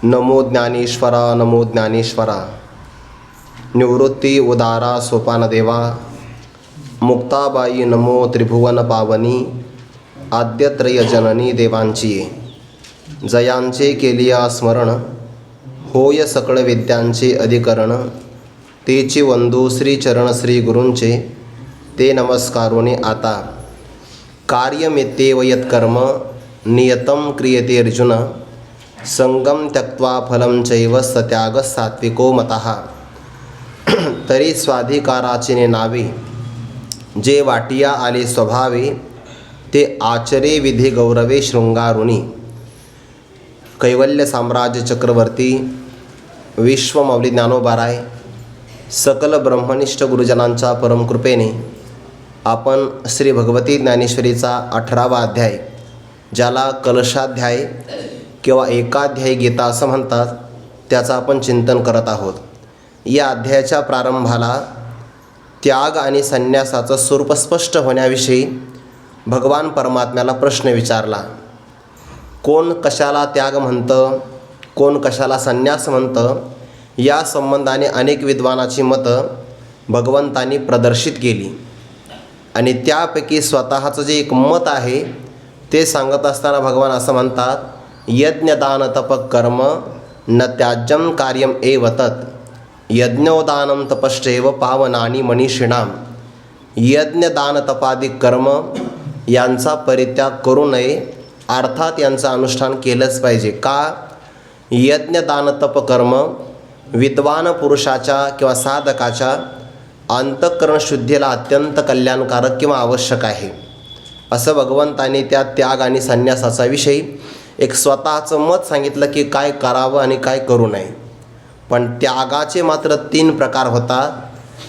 नमो ज्ञानेश्वरा नमो ज्ञानेश्वरा। निवृत्ती उदारा सोपान देवा। मुक्ताबाई नमो त्रिभुवन पावनी। आद्यत्रय जननी देवांची जयांचे केलिया स्मरण। होय सकळ विद्यांचे अधिकरण। तेची वंदू श्रीचरण श्री गुरूंचे ते नमस्कारोने आता। कार्यमित्येव यत्कर्म नियतं क्रियते अर्जुन। संगम त्यक्त्वा फलं चैव सत्याग सात्विको मतः। तरी स्वाधिकाराचे नेनावे जे वाटिया आले स्वभावे। ते आचरे विधी गौरवे शृंगारुनी। कैवल्य साम्राज्य चक्रवर्ती विश्वमौली ज्ञानोबाराय सकल ब्रह्मनिष्ठ गुरुजनांच्या परमकृपेने आपण श्री भगवती ज्ञानेश्वरीचा 18वा अध्याय, ज्याला कलशाध्याय किंवा एकाध्यायी गीता असं म्हणतात, त्याचं आपण चिंतन करत आहोत. या अध्यायाच्या प्रारंभाला त्याग आणि संन्यासाचं स्वरूप स्पष्ट होण्याविषयी भगवान परमात्म्याला प्रश्न विचारला. कोण कशाला त्याग म्हणतं, कोण कशाला संन्यास म्हणतं, या संबंधाने अनेक विद्वानाची मतं भगवंतांनी प्रदर्शित केली आणि त्यापैकी स्वतःचं जे एक मत आहे ते सांगत असताना भगवान असं म्हणतात, यज्ञदान तप कर्म न त्याज्यम कार्यम एव तत्. यज्ञोदानं तपश्चैव पावनानि मनीषिणाम. यज्ञदान तपादी कर्म यांचा परित्याग करू नये, अर्थात यांचं अनुष्ठान केलंच पाहिजे. का? यज्ञदान तप कर्म विद्वान पुरुषाच्या किंवा साधकाच्या अंतःकरण शुद्धीला अत्यंत कल्याणकारक किंवा आवश्यक आहे. असं भगवंतांनी त्या त्याग आणि संन्यासाचा विषयी एक स्वतःचं मत सांगितलं की काय करावं आणि काय करू नये. पण त्यागाचे मात्र 3 प्रकार होतात.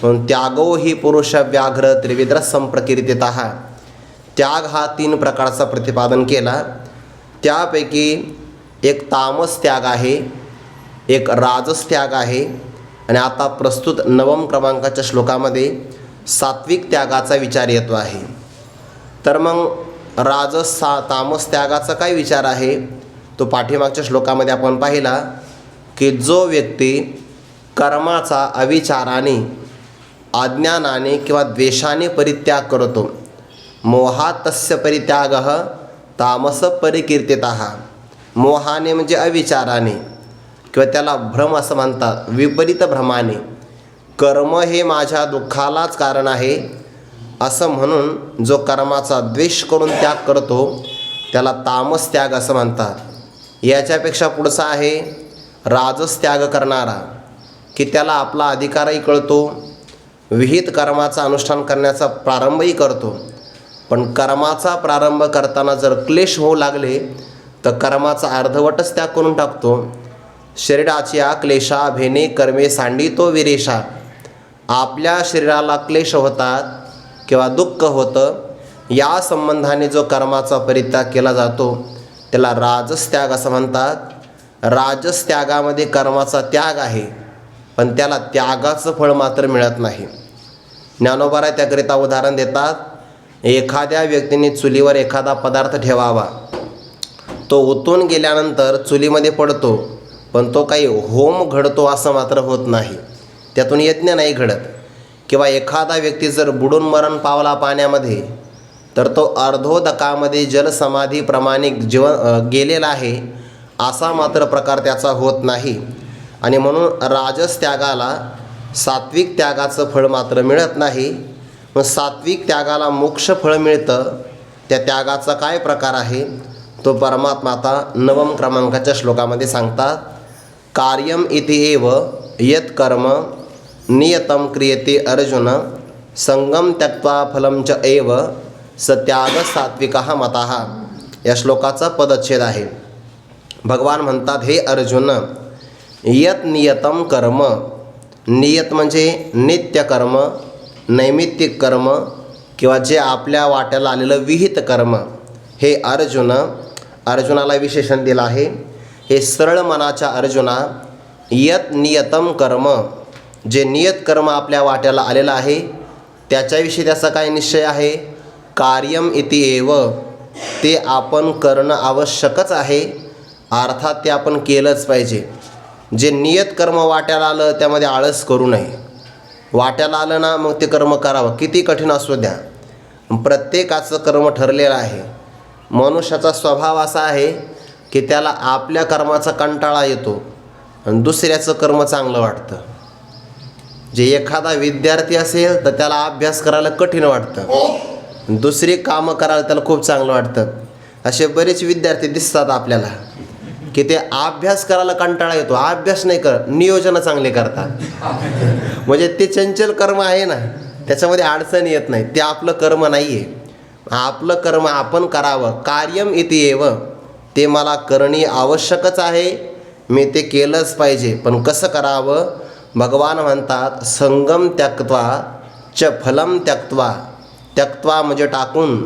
म्हणून त्यागो ही पुरुष व्याघ्र त्रिविध संप्रकीर्तितः. त्याग हा 3 प्रकारचा प्रतिपादन केला. त्यापैकी एक तामस त्याग आहे, एक राजस त्याग आहे आणि आता प्रस्तुत 9 क्रमांकाच्या श्लोकामध्ये सात्विक त्यागाचा विचार येतो आहे. तर मग राजस तामस त्यागाचा काय विचार आहे तो पाठीमागच्या श्लोकामध्ये आपण पाहिला की जो व्यक्ती कर्माचा अविचाराने, अज्ञानाने किंवा द्वेषाने परित्याग करतो, मोहात तस्य परित्यागः तामस परिकीर्तितः. मोहाने म्हणजे अविचाराने किंवा त्याला भ्रम असं म्हणतात, विपरीत भ्रमाने. कर्म हे माझ्या दुःखालाच कारण आहे असं म्हणून जो कर्माचा द्वेष करून त्याग करतो त्याला तामस त्याग असं म्हणतात. याच्यापेक्षा पुढचा आहे राजस त्याग करणारा, की त्याला आपला अधिकारही कळतो, विहित कर्माचा अनुष्ठान करण्याचा प्रारंभही करतो, पण कर्माचा प्रारंभ करताना जर क्लेश होऊ लागले तर कर्माचा अर्धवटच त्याग करून टाकतो. शरीराच्या क्लेशा भेने कर्मे सांडितो विरेशा. आपल्या शरीराला क्लेश होतात किंवा दुःख होतं, या संबंधाने जो कर्माचा परित्याग केला जातो त्याला राजस त्याग असं म्हणतात. राजस त्यागामध्ये कर्माचा त्याग आहे, पण त्याला त्यागाचं फळ मात्र मिळत नाही. ज्ञानोबाराय त्याकरिता उदाहरण देतात. एखाद्या व्यक्तीने चुलीवर एखादा पदार्थ ठेवावा, तो ओतून गेल्यानंतर चुलीमध्ये पडतो, पण तो काही होम घडतो असं मात्र होत नाही, त्यातून यज्ञ नाही घडत. किंवा एखादा व्यक्ती जर बुडून मरण पावला पाण्यामध्ये, तर तो अर्धोदकामध्ये जलसमाधीप्रमाणे गेलेला आहे असा मात्र प्रकार त्याचा होत नाही. आणि म्हणून राजस त्यागाला सात्विक त्यागाचं फळ मात्र मिळत नाही. मग सात्विक त्यागाला मोक्ष फळ मिळतं. त्या त्यागाचा काय प्रकार आहे तो परमात्मा आता 9 क्रमांकाच्या श्लोकामध्ये सांगतात. कार्यम इति एव यत् कर्म नियतं क्रियते अर्जुन. संगम त्यक्त्वा फलं च एव सत्याग सात्विकः मतः. या श्लोकाचा पदच्छेद आहे. भगवान म्हणतात, हे अर्जुन, यत नियतम कर्म. नियत म्हणजे नित्य कर्म, नैमित्तिक कर्म किंवा जे आपल्या वाट्याला आलेलं विहित कर्म. हे अर्जुन, अर्जुनाला विशेषण दिलं आहे. हे सरळ मनाच्या अर्जुना, यत नियतम कर्म, जे नियत कर्म आपल्या वाट्याला आलेलं आहे त्याच्याविषयी त्याचा काय निश्चय आहे. कार्यम इति एव, ते आपण करणं आवश्यकच आहे. अर्थात ते आपण केलंच पाहिजे. जे नियत कर्म वाट्याला आलं त्यामध्ये आळस करू नये. वाट्याला आलं ना मग ते कर्म करावं, किती कठीण असू द्या. प्रत्येकाचं कर्म ठरलेलं आहे. मनुष्याचा स्वभाव असा आहे की त्याला आपल्या कर्माचा कंटाळा येतो आणि दुसऱ्याचं कर्म चांगलं वाटतं. जे एखादा विद्यार्थी असेल तर त्याला अभ्यास करायला कठीण वाटतं, दुसरी कामं करायला त्याला खूप चांगलं वाटतं. असे बरेच विद्यार्थी दिसतात आपल्याला की ते अभ्यास करायला कंटाळा येतो, अभ्यास नाही कर, नियोजन चांगले करतात. म्हणजे ते चंचल कर्म आहे ना, त्याच्यामध्ये अडचण येत नाही. ते आपलं कर्म नाही आहे. आपलं कर्म आपण करावं. कार्यम इति एव, ते मला करणे आवश्यकच आहे, मी ते केलंच पाहिजे. पण कसं करावं? भगवान म्हणतात संगम त्यक्त्वा च फलम त्यक्त्वा. त्यक्त्वा म्हणजे टाकून.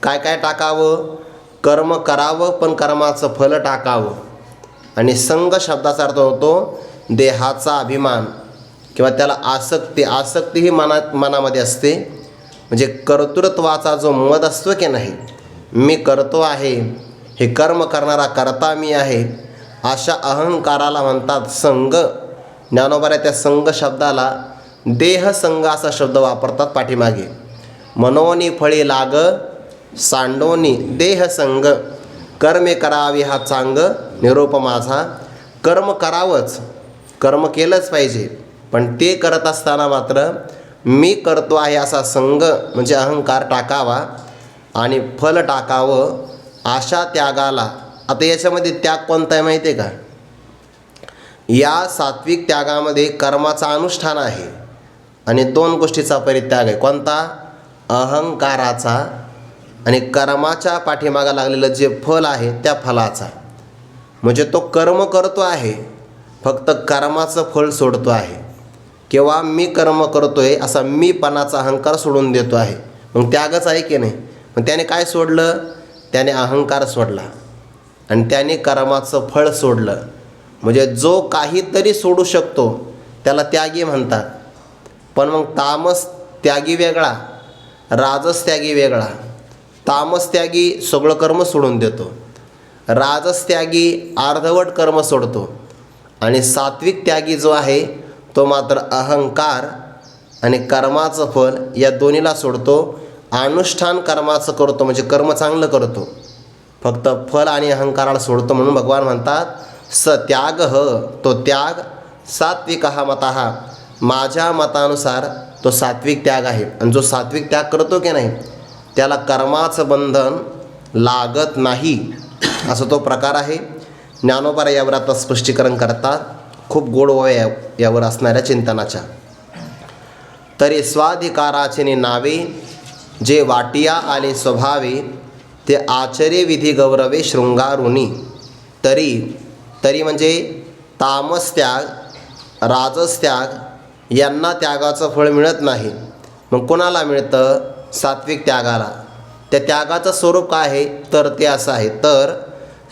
काय काय टाकावं? कर्म करावं पण कर्माचं फल टाकावं. आणि संग शब्दाचा अर्थ होतो देहाचा अभिमान किंवा त्याला आसक्ती. आसक्ती ही मनामध्ये असते. म्हणजे कर्तृत्वाचा जो मद असतो की नाही, मी करतो आहे, हे कर्म करणारा करता मी आहे, अशा अहंकाराला म्हणतात संग. ज्ञानोबा त्या संग शब्दाला देहसंग असा शब्द वापरतात पाठीमागे. मनोनी फळी लाग सांडोनी देहसंग, कर्मे करावी हा चांग निरोप माझा. कर्म करावंच, कर्म केलंच पाहिजे, पण ते करत असताना मात्र मी करतो आहे असा संग म्हणजे अहंकार टाकावा आणि फल टाकावं. अशा त्यागाला, आता याच्यामध्ये त्याग कोणता आहे माहिती आहे का? या सात्विक त्यागामध्ये कर्माचा अनुष्ठान आहे आणि दोन गोष्टीचा परित्याग आहे. कोणता? अहंकाराचा आणि कर्माच्या पाठीमागा लागलेलं जे फल आहे त्या फलाचा. म्हणजे तो कर्म करतो आहे, फक्त कर्माचं फळ सोडतो आहे. किंवा मी कर्म करतोय असा मीपणाचा अहंकार सोडून देतो आहे. मग त्यागच आहे की नाही? मग त्याने काय सोडलं? त्याने अहंकार सोडला आणि त्याने कर्माचं फळ सोडलं. म्हणजे जो काहीतरी सोडू शकतो त्याला त्यागी म्हणतात. पण मग तामस त्यागी वेगळा, राजस त्यागी वेगळा. तामस त्यागी सगळं कर्म सोडून देतो, राजस त्यागी अर्धवट कर्म सोडतो, आणि सात्विक त्यागी जो आहे तो मात्र अहंकार आणि कर्माचं फल या दोन्हीला सोडतो. अनुष्ठान कर्माचं करतो म्हणजे कर्म चांगलं करतो, फक्त फल आणि अहंकाराला सोडतो. म्हणून भगवान म्हणतात स त्याग ह, तो त्याग सात्विक हा मतः, माझ्या मतानुसार तो सात्विक त्याग आहे. आणि जो सात्विक त्याग करतो की नाही त्याला कर्माचं बंधन लागत नाही, असा तो प्रकार आहे. ज्ञानोबा यावर आता स्पष्टीकरण करतात, खूप गोड वय यावर असणाऱ्या चिंतनाच्या. तरी स्वाधिकाराचे नावे जे वाटिया आले स्वभावे, ते आचरे विधी गौरवे शृंगारुनी. तरी म्हणजे तामस त्याग, राजस त्याग यांना त्यागाचं फळ मिळत नाही. मग कोणाला मिळतं? सात्विक त्यागाला. त्या त्यागाचं स्वरूप काय आहे? तर ते असं आहे, तर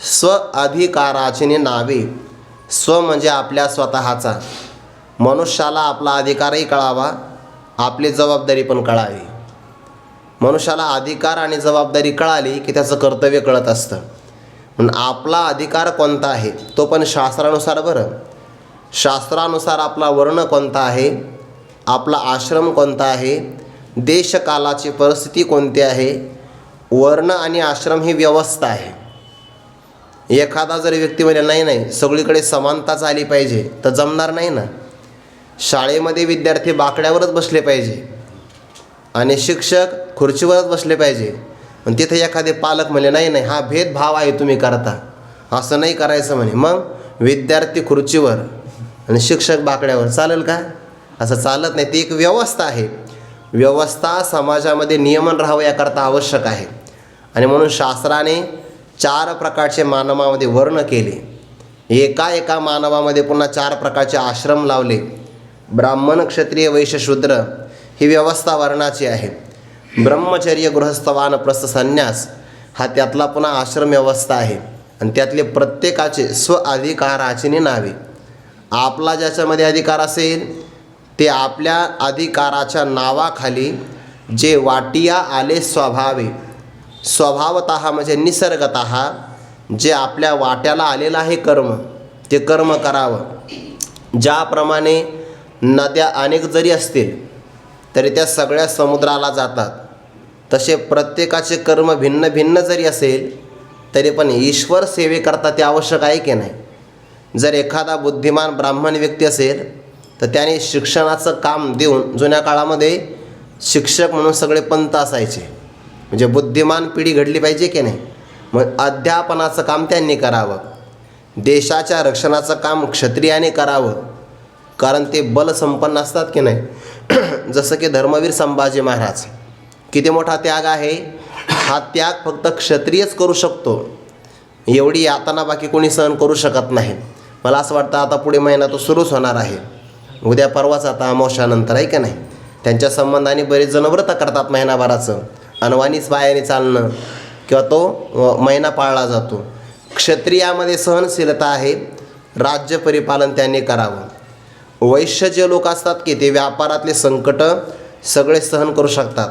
स्व अधिकाराचे नावे. स्व म्हणजे आपल्या स्वतःचा. मनुष्याला आपला अधिकारही कळावा, आपली जबाबदारी पण कळावी. मनुष्याला अधिकार आणि जबाबदारी कळाली की त्याचं कर्तव्य कळत असतं. म्हणून आपला अधिकार कोणता आहे तो पण शास्त्रानुसार. बरं, शास्त्रानुसार आपला वर्ण कोणता आहे, आपला आश्रम कोणता आहे, देशकालाची परिस्थिती कोणती आहे. वर्ण आणि आश्रम ही व्यवस्था आहे. एखादा जर व्यक्ती म्हणजे नाही सगळीकडे समानताच आली पाहिजे तर जमणार नाही ना. शाळेमध्ये विद्यार्थी बाकड्यावरच बसले पाहिजे आणि शिक्षक खुर्चीवरच बसले पाहिजे. पण तिथे एखादे पालक म्हणले नाही हा भेदभाव आहे तुम्ही करता, असं नाही करायचं म्हणे. मग विद्यार्थी खुर्चीवर आणि शिक्षक बाकड्यावर चालेल का? असं चालत नाही. ती एक व्यवस्था आहे. व्यवस्था समाजामध्ये नियमन राहावं याकरता आवश्यक आहे. आणि म्हणून शास्त्राने 4 प्रकारचे मानवामध्ये वर्ण केले. एका मानवामध्ये पुन्हा 4 प्रकारचे आश्रम लावले. ब्राह्मण, क्षत्रिय, वैश्य, शूद्र ही व्यवस्था वर्णाची आहे. ब्रह्मचर्य, गृहस्थ, वानप्रस्थ, संन्यास हा त्यातला पुन्हा आश्रम व्यवस्था आहे. आणि त्यातले प्रत्येकाचे स्व अधिकाराची नावे. आपला ज्याच्यामध्ये अधिकार असेल ते आपल्या अधिकाराच्या नावाखाली जे वाटिया आले स्वभावे, स्वभावतः म्हणजे निसर्गतः जे आपल्या वाट्याला आलेलं आहे कर्म, ते कर्म करावं. ज्याप्रमाणे नद्या अनेक जरी असतील तरी त्या सगळ्या समुद्राला जातात, तसे प्रत्येकाचे कर्म भिन्न भिन्न जरी असेल तरी पण ईश्वर सेवेकरता ते आवश्यक आहे की नाही. जर एखादा बुद्धिमान ब्राह्मण व्यक्ती असेल तर त्याने शिक्षणाचं काम देऊन, जुन्या काळामध्ये शिक्षक म्हणून सगळे पंत असायचे, म्हणजे बुद्धिमान पिढी घडली पाहिजे की नाही. मग अध्यापनाचं काम त्यांनी करावं. देशाच्या रक्षणाचं काम क्षत्रियाने करावं, कारण ते बलसंपन्न असतात की नाही. जसं की धर्मवीर संभाजी महाराज, किती मोठा त्याग आहे. हा त्याग फक्त क्षत्रियच करू शकतो. एवढी यातना बाकी कोणी सहन करू शकत नाही. मला असं वाटतं आता पुढे महिना तो सुरूच होणार आहे, उद्या परवाच आता अमावस्यानंतर आहे का नाही. त्यांच्या संबंधाने बरेच जण व्रत करतात महिनाभराचं, अनवाणीच बायाने चालणं किंवा तो महिना पाळला जातो. क्षत्रियामध्ये सहनशीलता आहे, राज्य परिपालन त्यांनी करावं. वैश्य जे लोक असतात की ते व्यापारातले संकट सगळे सहन करू शकतात.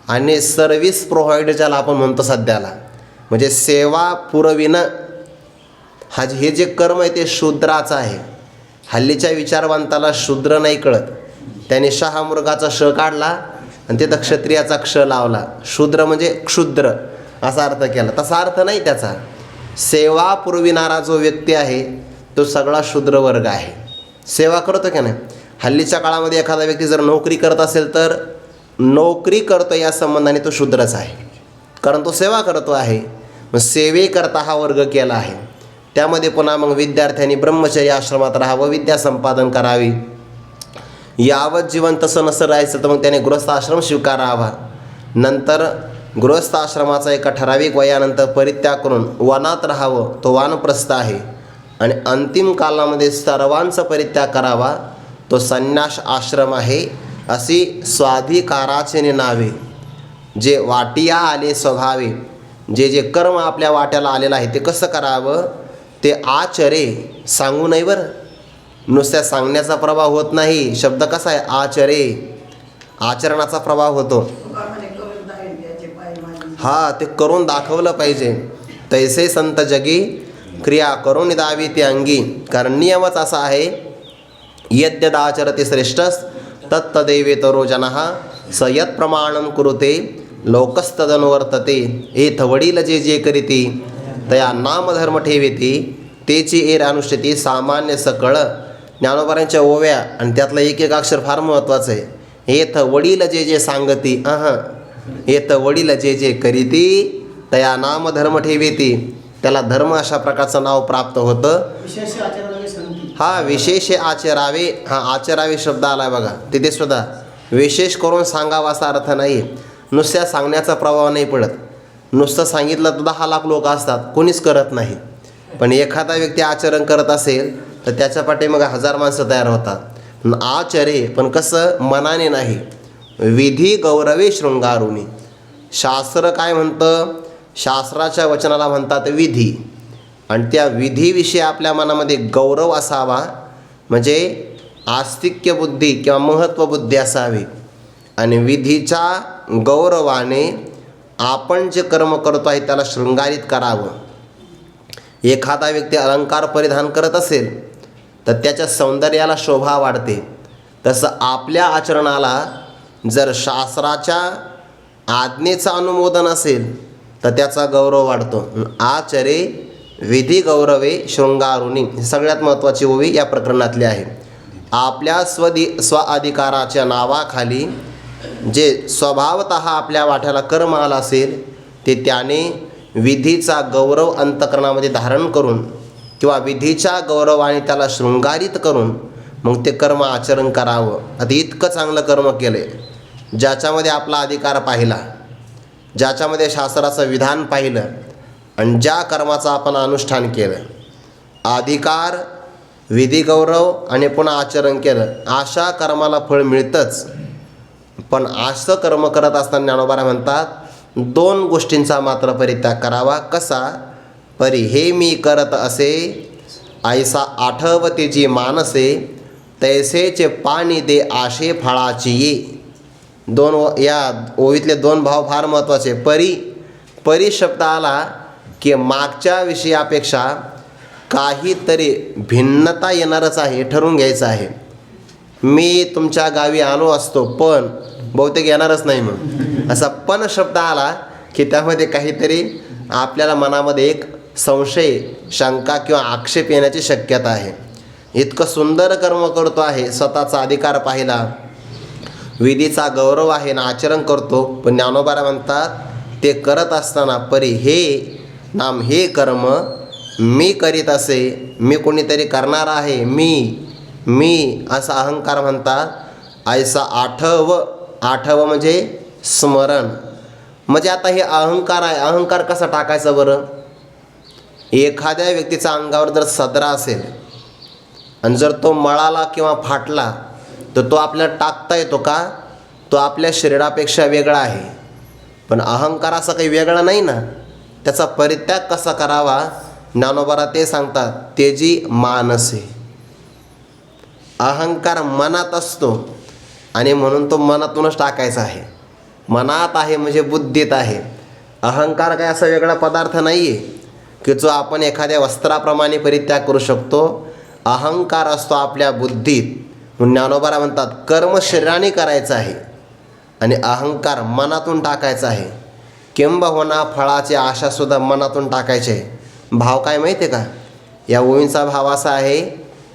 आणि सर्व्हिस प्रोव्हाइडर ज्याला आपण म्हणतो सध्याला, म्हणजे सेवा पुरविणं, हे जे कर्म आहे ते शूद्राचं आहे. हल्लीच्या विचारवंताला शूद्र नाही कळत. त्याने शहामृगाचा श काढला आणि तिथं क्षत्रियाचा क्ष लावला. शूद्र म्हणजे क्षुद्र असा अर्थ केला. तसा अर्थ नाही त्याचा. सेवा पुरविणारा जो व्यक्ती आहे तो सगळा शूद्र वर्ग आहे. सेवा करतो की नाही. हल्लीच्या काळामध्ये एखादा व्यक्ती जर नोकरी करत असेल तर नोकरी करतो या संबंधाने तो शूद्रच आहे, कारण तो सेवा करतो आहे. मग सेवेकरता हा वर्ग केला आहे. त्यामध्ये पुन्हा मग विद्यार्थ्यांनी ब्रह्मचर्य आश्रमात राहावं, विद्या संपादन करावी. यावत जीवन तसं नसं राहायचं तर मग त्याने गृहस्थ आश्रम स्वीकारावा. नंतर गृहस्थ आश्रमाचा एका ठराविक वयानंतर परित्याग करून वनात राहावं, तो वानप्रस्थ आहे. आणि अंतिम कालामध्ये सर्वांचा परित्याग करावा, तो संन्यास आश्रम आहे. अशी स्वाधिकाराचे नावे. जे वाटिया आले स्वभावे, जे जे कर्म आपल्या वाट्याला आलेलं आहे ते कसं करावं ते आचरे. सांगू नाही बरं, नुसत्या सांगण्याचा प्रभाव होत नाही. शब्द कसा आहे, आचरे, आचरणाचा प्रभाव होतो. हा, ते करून दाखवलं पाहिजे. तैसे संत जगी क्रिया करून दावी ते अंगी. कारण नियमच असा आहे, यद्यदाचरते श्रेष्ठस तत्तदैवेतरो जनः स यत् प्रमाणं कुरुते लोकस्तदनुवर्तते. एथ वडील जे जे करीती तया नामधर्म ठेविती तेची एर अनुष्ठिती सामान्य सकळ. ज्ञानोबारांच्या ओव्या आणि त्यातलं एक एक अक्षर फार महत्त्वाचं आहे. एथ वडील जे जे सांगती, एथ वडील जे जे करीती तया नामधर्म ठेविती. त्याला धर्म अशा प्रकारचं नाव प्राप्त होतं. हा, विशेष आचरावे. हा, आचरावे शब्द आला आहे बघा, तिथे सुद्धा विशेष करून सांगावा असा अर्थ नाही. नुसत्या सांगण्याचा प्रभाव नाही पडत. नुसतं सांगितलं तर 10 लाख लोक असतात, कोणीच करत नाही. पण एखादा व्यक्ती आचरण करत असेल तर त्याच्या पाठीमागे 1000 माणसं तयार होतात. आचरे, पण कसं, मनाने नाही. विधी गौरवे शृंगारुनी. शास्त्र काय म्हणतं, शास्त्राच्या वचनाला म्हणतात विधी. आणि त्या विधीविषयी आपल्या मनामध्ये गौरव असावा, म्हणजे आस्तिक्य बुद्धी किंवा महत्त्वबुद्धी असावी. आणि विधीच्या गौरवाने आपण जे कर्म करतो आहे त्याला शृंगारित करावं. एखादा व्यक्ती अलंकार परिधान करत असेल तर त्याच्या सौंदर्याला शोभा वाढते. तसं आपल्या आचरणाला जर शास्त्राच्या आज्ञेचं अनुमोदन असेल तर त्याचा गौरव वाढतो. आचरे विधी गौरवे शृंगारुनी. सगळ्यात महत्त्वाची ओवी या प्रकरणातली आहे. आपल्या स्वाधिकाराच्या नावाखाली जे स्वभावतः आपल्या वाट्याला कर्म आला असेल ते त्याने विधीचा गौरव अंतःकरणामध्ये धारण करून किंवा विधीच्या गौरवाने त्याला शृंगारित करून मग ते कर्म आचरण करावं. आता इतकं चांगलं कर्म केले, ज्याच्यामध्ये आपला अधिकार पाहिला, ज्याच्यामध्ये शास्त्राचं विधान पाहिलं आणि ज्या कर्माचं आपण अनुष्ठान केलं, अधिकार, विधी गौरव आणि पुन्हा आचरण केलं, अशा कर्माला फळ मिळतंच. पण असं कर्म करत असताना ज्ञानोबा म्हणतात 2 गोष्टींचा मात्र परित्याग करावा. कसा, परी हे मी करत असे ऐसा आठवते जी मानसे तैसेचे पाणी दे आशे फळाची ये. या ओवीतले 2 भाव फार महत्त्वाचे. परी शब्द आला की मागच्या विषयापेक्षा काहीतरी भिन्नता येणारच आहे हे ठरवून घ्यायचं आहे. मी तुमच्या गावी आलो असतो पण बहुतेक येणारच नाही. मग असा पण शब्द आला की त्यामध्ये काहीतरी आपल्याला मनामध्ये एक संशय, शंका किंवा आक्षेप येण्याची शक्यता आहे. इतकं सुंदर कर्म करतो आहे, स्वतःचा अधिकार पाहिला, विधीचा गौरव आहे ना आचरण करतो, पण ज्ञानोबा म्हणतात ते करत असताना परी हे नाम हे कर्म मी करीत असे, मी कोणीतरी करणार आहे, मी असा अहंकार म्हणतात. ऐसा आठव म्हणजे स्मरण. म्हणजे आता हे अहंकार आहे. अहंकार कसा टाकायचा बरं? एखाद्या व्यक्तीचा अंगावर जर सदरा असेल आणि जर तो मळाला किंवा फाटला तर तो आपल्याला टाकता येतो का? तो आपल्या शरीरापेक्षा वेगळा आहे. पण अहंकार असा काही वेगळा नाही ना. त्याचा परित्याग कसा करावा ज्ञानोबा ते सांगतात. तेजी मानसे. अहंकार मनात असतो आणि म्हणून तो मनातूनच टाकायचा आहे. मनात आहे म्हणजे बुद्धीत आहे. अहंकार काय असा वेगळा पदार्थ नाही आहे की जो आपण एखाद्या वस्त्राप्रमाणे परित्याग करू शकतो. अहंकार असतो आपल्या बुद्धीत. म्हणून ज्ञानोबा म्हणतात कर्म शरीराने करायचं आहे आणि अहंकार मनातून टाकायचा आहे. किंबहुना फळाची आशासुद्धा मनातून टाकायची आहे. भाव काय माहिती आहे का? या ओळींचा भाव असा आहे,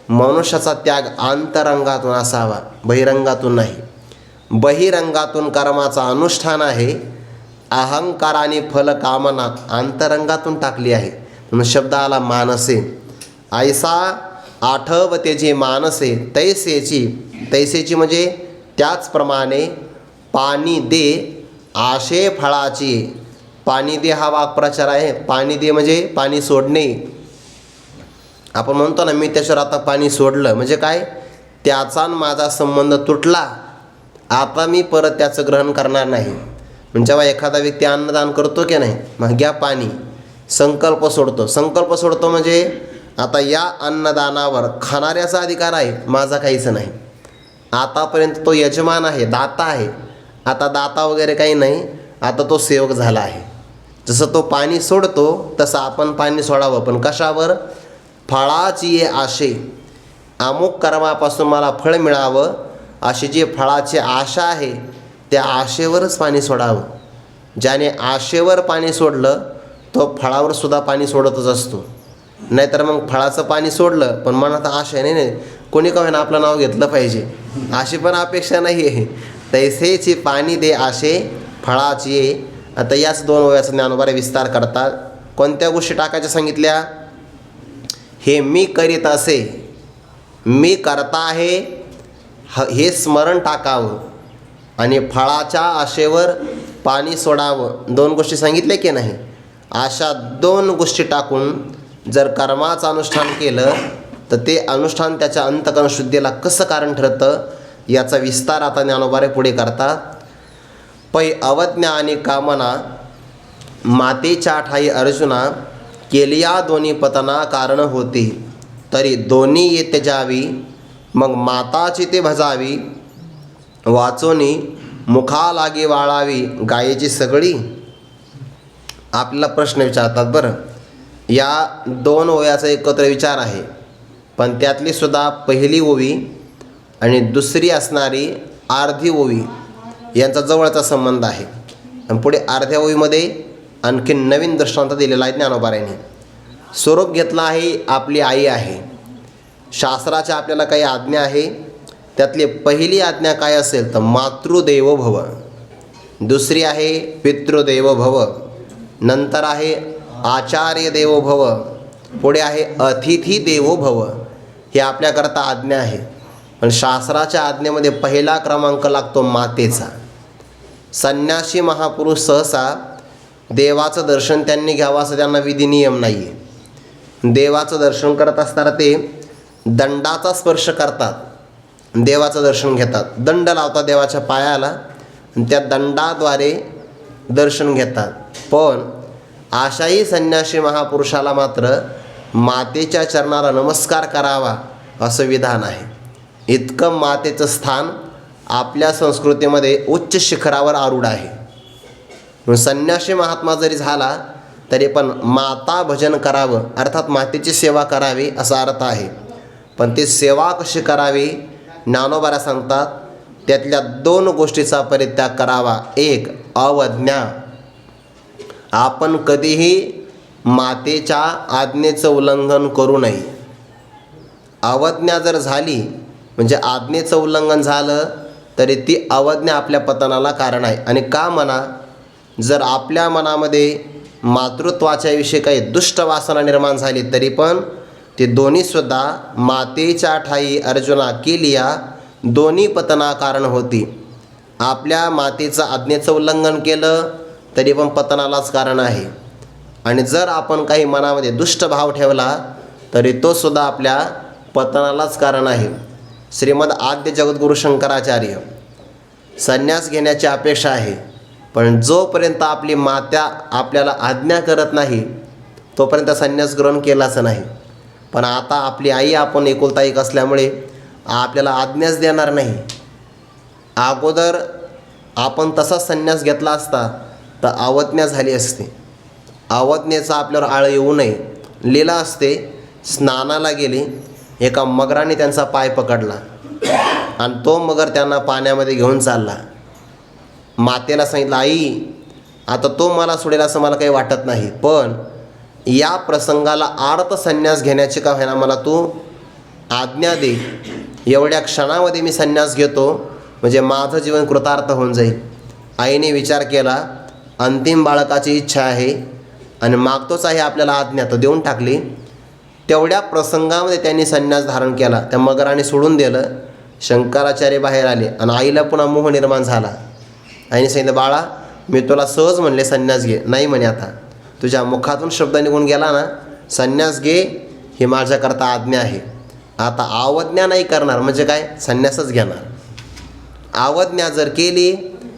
मनुष्याचा त्याग अंतरंगातून असावा, बहिरंगातून नाही. बहिरंगातून कर्माचा अनुष्ठान आहे. अहंकार आणि फलकामना अंतरंगातून टाकली आहे. म्हणून शब्द आला मानसे. ऐसा आठव तेजी मानसे तैसेची म्हणजे त्याचप्रमाणे पाणी दे आशे फळाची. पाणी दे हा वाक्प्रचार आहे. पाणी दे म्हणजे पाणी सोडणे. आपण म्हणतो ना मी त्याच्यावर आता पाणी सोडलं म्हणजे काय? त्याचा आणि माझा संबंध तुटला, आता मी परत त्याचं ग्रहण करणार नाही. म्हणजे जेव्हा एखादा व्यक्ती अन्नदान करतो की नाही, मग घ्या पाणी, संकल्प सोडतो म्हणजे आता या अन्नदानावर खाणाऱ्याचा अधिकार आहे, माझा काहीच नाही. आतापर्यंत तो यजमान आहे, दाता आहे. आता दाता वगैरे काही नाही, आता तो सेवक झाला आहे. जसं तो पाणी सोडतो तसं आपण पाणी सोडावं. पण कशावर? फळाची ये आशे. अमुक कर्मापासून मला फळ मिळावं अशी जी फळाची आशा आहे त्या आशेवरच पाणी सोडावं. ज्याने आशेवर पाणी सोडलं तो फळावर सुद्धा पाणी सोडतच असतो. नाहीतर मग फळाचं पाणी सोडलं पण मनात आशा नाही कोणी का होईना आपलं नाव घेतलं पाहिजे अशी पण अपेक्षा नाही आहे. तैसेची पाणी दे आशे फळाची ये. आता याच दोन ओव्याचा ज्ञानोबा विस्तार करतात. कोणत्या गोष्टी टाकायच्या सांगितल्या? हे मी करीत असे, मी करता आहे हे स्मरण टाकावं आणि फळाच्या आशेवर पाणी सोडावं. दोन गोष्टी सांगितल्या की नाही? अशा दोन गोष्टी टाकून जर कर्माचं अनुष्ठान केलं तर ते अनुष्ठान त्याच्या अंतकरण शुद्धीला कसं कारण ठरतं याचा विस्तार आता ज्ञानोबा पुढे करतात. पै अवज्ञा आणि कामना मातेच्या ठाई अर्जुना केलिया दोन्ही पतना कारण होती. तरी दोन्ही येते जावी मग माताची ते भजावी. वाचोनी मुखा लागी वाळावी गायेची सगळी. आपल्याला प्रश्न विचारतात. बरं, या दोन ओव्याचा एकत्र विचार आहे, पण त्यातली सुद्धा पहिली ओवी आणि दुसरी असणारी अर्धी ओवी यांचा जवळचा संबंध आहे. आणि पुढे अर्ध्या ओवीमध्ये आणखी नवीन दृष्टांत दिलेला आहे ज्ञानोबारायांनी. स्वरूप घेतला आहे आपली आई आहे. शास्त्राच्या आपल्याला काही आज्ञा आहे. त्यातली पहिली आज्ञा काय असेल तर मातृदेवो भव. दुसरी आहे पितृदेवो भव. नंतर आहे आचार्य देवो भव. पुढे आहे अतिथी देवो भव. हे आपल्याकरता आज्ञा आहे. पण शास्त्राच्या आज्ञेमध्ये पहिला क्रमांक लागतो मातेचा. संन्यासी महापुरुष सहसा देवाचं दर्शन त्यांनी घ्यावं असं त्यांना विधी नियम नाही आहे. देवाचं दर्शन करत असताना ते दंडाचा स्पर्श करतात, देवाचं दर्शन घेतात. दंड लावतात देवाच्या पायाला आणि त्या दंडाद्वारे दर्शन घेतात. पण अशाही संन्यासी महापुरुषाला मात्र मातेच्या चरणाला नमस्कार करावा असं विधान आहे. इतकं मातेचं स्थान आपल्या संस्कृतीमध्ये उच्च शिखरावर आरूढ आहे. संन्यासी महात्मा जरी झाला तरी पण माता भजन करावं, अर्थात मातेची सेवा करावी असा अर्थ आहे. पण ती सेवा कशी करावी ज्ञानोबाला सांगतात. त्यातल्या 2 गोष्टीचा परित्याग करावा. एक, अवज्ञा. आपण कधीही मातेच्या आज्ञेचं उल्लंघन करू नये. अवज्ञा जर झाली म्हणजे आज्ञेचं उल्लंघन झालं तरी ती अवज्ञा आपल्या पतनाला कारण आहे. आणि का म्हणा, जर आपल्या मनामध्ये मातृत्वाच्या विषयी काही दुष्ट वासना निर्माण झाली तरी पण ते दोन्हीसुद्धा मातेच्या ठाई अर्जुना केलिया दोन्ही पतना कारण होती. आपल्या मातेचं आज्ञेचं उल्लंघन केलं तरी पण पतनालाच कारण आहे. आणि जर आपण काही मनामध्ये दुष्ट भाव ठेवला तरी तो सुद्धा आपल्या पतनालाच कारण आहे. श्रीमद आद्य जगद्गुरू शंकराचार्य, संन्यास घेण्याची अपेक्षा आहे, पण जोपर्यंत आपली माता आपल्याला आज्ञा करत नाही तोपर्यंत संन्यास ग्रहण केलाच नाही. पण आता आपली आई आपण एकुलता एक असल्यामुळे आपल्याला आज्ञाच देणार नाही. अगोदर आपण तसा संन्यास घेतला असता तर अवज्ञा झाली असती. अवज्ञेचा आपल्यावर आळ येऊ नये. लीला असते, स्नानाला गेली, एका मगराने त्यांचा पाय पकडला आणि तो मगर त्यांना पाण्यामध्ये घेऊन चालला. मातेला सांगितलं, आई आता तो मला सोडेल असं मला काही वाटत नाही, पण या प्रसंगाला आर्त संन्यास घेण्याची का होईना मला तू आज्ञा दे. एवढ्या क्षणामध्ये मी संन्यास घेतो म्हणजे माझं जीवन कृतार्थ होऊन जाईल. आईने विचार केला, अंतिम बाळकाची इच्छा आहे आणि मागतोच आहे आपल्याला आज्ञा, तर देऊन टाकली. तेवढ्या प्रसंगामध्ये त्यांनी संन्यास धारण केला. त्या मगराने सोडून दिलं. शंकराचार्य बाहेर आले आणि आईला पुन्हा मोह निर्माण झाला. आईने सांगितलं, बाळा मी तुला सहज म्हणले संन्यास घे. नाही म्हणे, आता तुझ्या मुखातून शब्द निघून गेला ना, संन्यास घे ही माझ्याकरता आज्ञा आहे. आता अवज्ञा नाही करणार म्हणजे काय, संन्यासच घेणार. अवज्ञा जर केली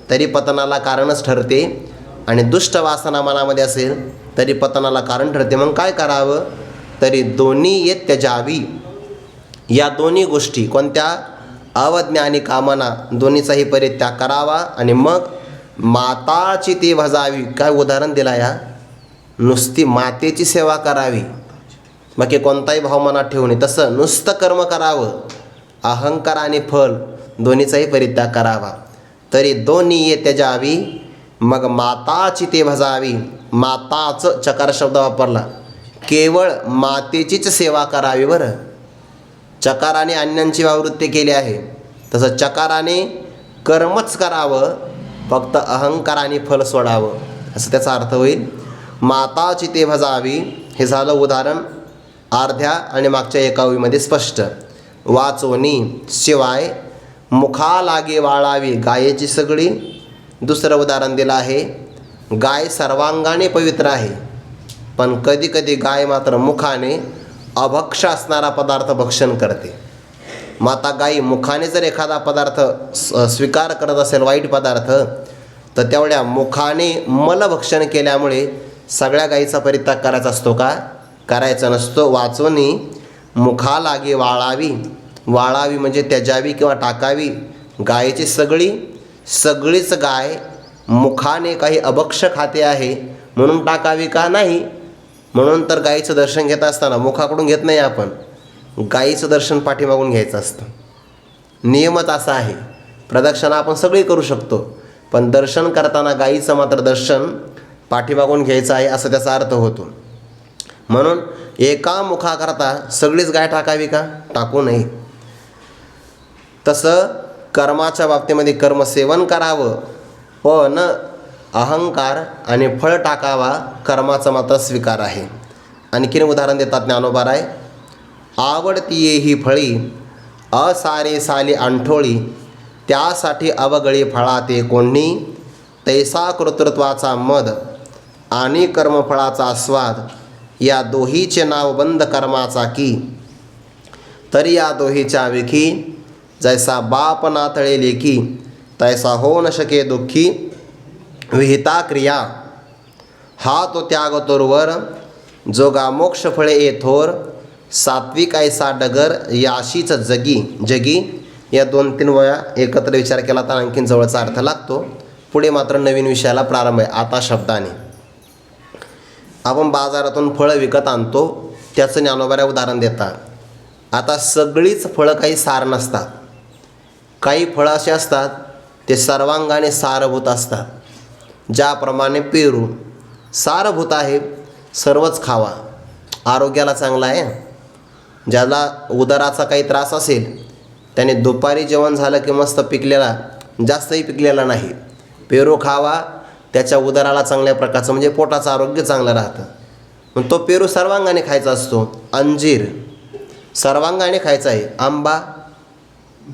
तरी पतनाला कारणच ठरते आणि दुष्ट वासना मनामध्ये असेल तरी पतनाला कारण ठरते. मग काय करावं, तरी दोन्ही येत त्याजावी. या दोन्ही गोष्टी कोणत्या, अवज्ञा आणि कामना, दोन्हीचाही परित्याग करावा आणि मग माताची ती भजावी. काय उदाहरण दिला या, नुसती मातेची सेवा करावी, बाकी कोणताही भाव मनात ठेवू नये. तसं नुसतं कर्म करावं, अहंकार आणि फल दोन्हीचाही परित्याग करावा. तरी दोन्ही ये त्याजावी, मग माताची ते भजावी. माताचं चकार शब्द वापरला, केवळ मातेचीच सेवा करावी. बरं, चकाराने अन्यांची व्यावृत्ती केली आहे, तसं चकाराने कर्मच करावं, फक्त अहंकार आणि फल सोडावं असं त्याचा अर्थ होईल. माताची ते भजावी हे झालं उदाहरण अर्ध्या आणि मागच्या एकावीमध्ये स्पष्ट. वाचोनी शिवाय मुखा लागे वाळावी गायेची सगळी. दुसरं उदाहरण दिलं आहे, गाय सर्वांगाने पवित्र आहे, पण कधी कधी गाय मात्र मुखाने अभक्ष असणारा पदार्थ भक्षण करते. मग आता गाई मुखाने जर एखादा पदार्थ स्वीकार करत असेल, वाईट पदार्थ, तर तेवढ्या मुखाने मलभक्षण केल्यामुळे सगळ्या गायीचा परित्याग करायचा असतो का, करायचा नसतो. वाचोनी मुखा लागे वाळावी. वाळावी म्हणजे त्याजावी किंवा टाकावी. गायीची सगळीच गाय मुखाने काही अभक्ष खाते आहे म्हणून टाकावी का, नाही. म्हणून तर गायीचं दर्शन घेत असताना मुखाकडून घेत नाही आपण, गायीचं दर्शन पाठीमागून घ्यायचं असतं. नियमच असा आहे. प्रदक्षिणा आपण सगळी करू शकतो, पण दर्शन करताना गायीचं मात्र दर्शन पाठीमागून घ्यायचं आहे असं त्याचा अर्थ होतो. म्हणून एका मुखाकरता सगळीच गाय टाकावी का, टाकू नये. तसं कर्माच्या बाबतीमध्ये कर्मसेवन करावं, पण अहंकार आणि फळ टाकावा, कर्माचा मात्र स्वीकार आहे. आणखीन उदाहरण देतात ज्ञानोबाराय. आवडती ये ही फळी असारे साली अंठोळी, त्यासाठी अवगळी फळाते कोणी, तैसा कर्तृत्वाचा मद आणि कर्मफळाचा स्वाद, या दोहीचे नाव बंद कर्माचा की. तरी या दोहीच्या विखी, जैसा बाप नातळे लेकी, तैसा हो न शके दुःखी, विहिता क्रिया. हा तो त्याग तोरवर, जोगा मोक्ष फळे ये थोर, सात्विक ऐसा डगर याशीच जगी. या 2-3 वेळा एकत्र विचार केला तर आणखीन जवळचा अर्थ लागतो. पुढे मात्र नवीन विषयाला प्रारंभ आहे. आता शब्दाने आपण बाजारातून फळं विकत आणतो, त्याचं ज्ञानोबाऱ्या उदाहरण देतात. आता सगळीच फळं काही सार नसतात. काही फळं अशी असतात ते सर्वांगाने सारभूत असतात. ज्याप्रमाणे पेरू सारभूत आहे, सर्वच खावा, आरोग्याला चांगला आहे. ज्याला उदराचा काही त्रास असेल त्याने दुपारी जेवण झालं की मस्त पिकलेला, जास्तही पिकलेला नाही, पेरू खावा, त्याच्या उदराला चांगल्या प्रकारचं म्हणजे पोटाचं आरोग्य चांगलं राहतं. मग तो पेरू सर्वांगाने खायचा असतो. अंजीर सर्वांगाने खायचा आहे, आंबा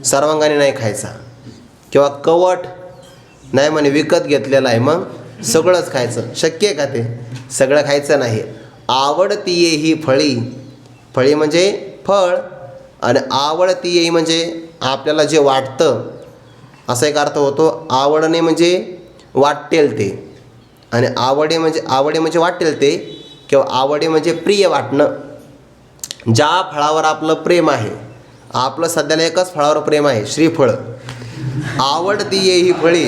सर्वांगाने नाही खायचा. किंवा कवट नाही म्हणे विकत घेतलेला आहे, मग सगळंच खायचं. शक्य आहे का ते? सगळं खायचं नाही. आवडतीये ही फळी, फळी म्हणजे फळ, आणि आवडतीये म्हणजे आपल्याला जे वाटतं, असा एक अर्थ होतो. आवडणे म्हणजे वाटेल ते, आणि आवडे म्हणजे वाटेल ते, किंवा आवडे म्हणजे प्रिय वाटणं. ज्या फळावर आपलं प्रेम आहे, आपलं सध्याला एकच फळावर प्रेम आहे, श्रीफळ. आवडतीये ही फळी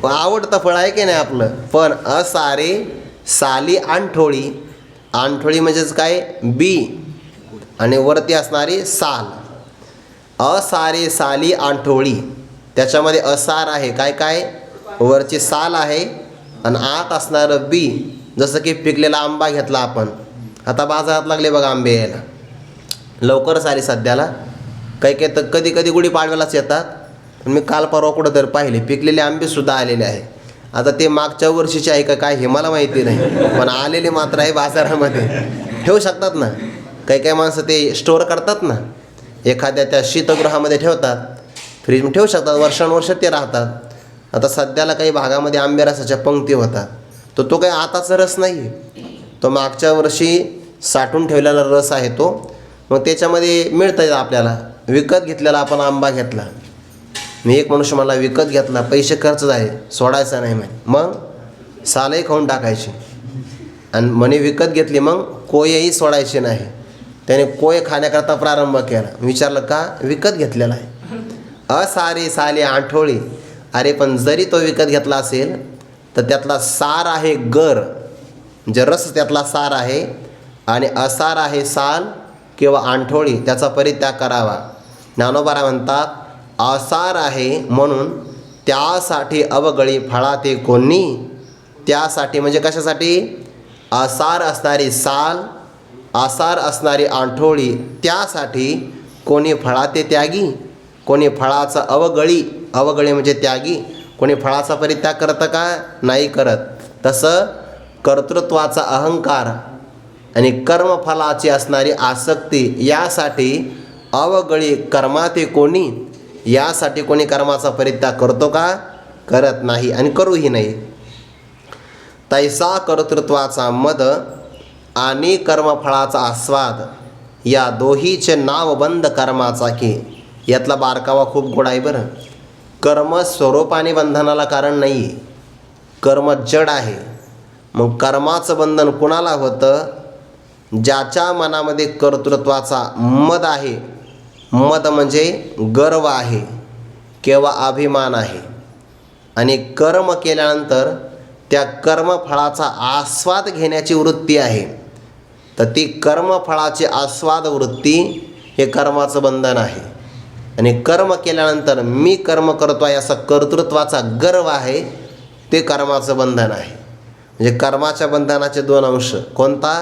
आवडतं फळ आहे की नाही आपलं. पण असारे साली आंठोळी, आंठोळी म्हणजेच काय, बी, आणि वरती असणारी साल. असारे साली आंठोळी, त्याच्यामध्ये असार आहे, काय काय, वरची साल आहे आणि आत असणारं बी. जसं की पिकलेला आंबा घेतला आपण, आता बाजारात लागले बघा आंबे यायला, लवकरच आली सध्याला. काही काही तर कधी कधी गुढीपाडव्यालाच येतात. पण मी काल परवा कुठं तर पाहिले पिकलेले आंबेसुद्धा आलेले आहे. आता ते मागच्या वर्षीचे आहे का काय हे मला माहिती नाही, पण आलेले मात्र आहे बाजारामध्ये. ठेवू शकतात ना, काही काही माणसं ते स्टोअर करतात ना, एखाद्या त्या शीतगृहामध्ये ठेवतात, फ्रीजमध्ये ठेवू शकतात, वर्षानुवर्ष ते राहतात. आता सध्याला काही भागामध्ये आंबे रसाच्या पंक्ती होतात, तो काही आताचा रस नाही, तो मागच्या वर्षी साठवून ठेवलेला रस आहे तो. मग त्याच्यामध्ये मिळतं आपल्याला. विकत घेतलेला आपण आंबा घेतला, मी एक मनुष्य मला विकत घेतला, पैसे खर्च झाले, सोडायचा नाही म्हणे, मग सालही खाऊन टाकायची. आणि म्हणे विकत घेतली, मग कोयही सोडायचे नाही. त्याने कोय खाण्याकरता प्रारंभ केला. विचारलं का? विकत घेतलेला आहे. असारे साले आंठोळी. अरे पण जरी तो विकत घेतला असेल तर त्यातला सार आहे गर, म्हणजे रस त्यातला सार आहे, आणि असार आहे साल किंवा आंठोळी, त्याचा परित्याग करावा. ज्ञानोबा म्हणतात असार आहे म्हणून त्यासाठी अवगळी फळा ते कोणी. त्यासाठी म्हणजे कशासाठी? असार असणारी साल, आसार असणारी आंठोळी, त्यासाठी कोणी फळा ते त्यागी. कोणी फळाचा अवगळी, अवगळी म्हणजे त्यागी, कोणी फळाचा परित्याग करतं का? नाही करत. तसं कर्तृत्वाचा अहंकार आणि कर्मफलाची असणारी आसक्ती, यासाठी अवगळी कर्माते कोणी, यासाठी कोणी कर्माचा परित्याग करतो का? करत नाही, आणि करूही नाही. तैसा कर्तृत्वाचा मद आणि कर्मफळाचा आस्वाद, या दोहीचे नाव बंद कर्माचा की. यातला बारकावा खूप गोड आहे बरं. कर्म स्वरूपाने बंधनाला कारण नाही, कर्म जड आहे. मग कर्माचं बंधन कुणाला होतं? ज्याच्या मनामध्ये कर्तृत्वाचा मद आहे. मद म्हणजे गर्व आहे किंवा अभिमान आहे, आणि कर्म केल्यानंतर त्या कर्मफळाचा आस्वाद घेण्याची वृत्ती आहे. तर ती कर्मफळाची आस्वाद वृत्ती हे कर्माचं बंधन आहे. आणि कर्म केल्यानंतर मी कर्म करतो आहे असा कर्तृत्वाचा गर्व आहे, ते कर्माचं बंधन आहे. म्हणजे कर्माच्या बंधनाचे दोन अंश. कोणता?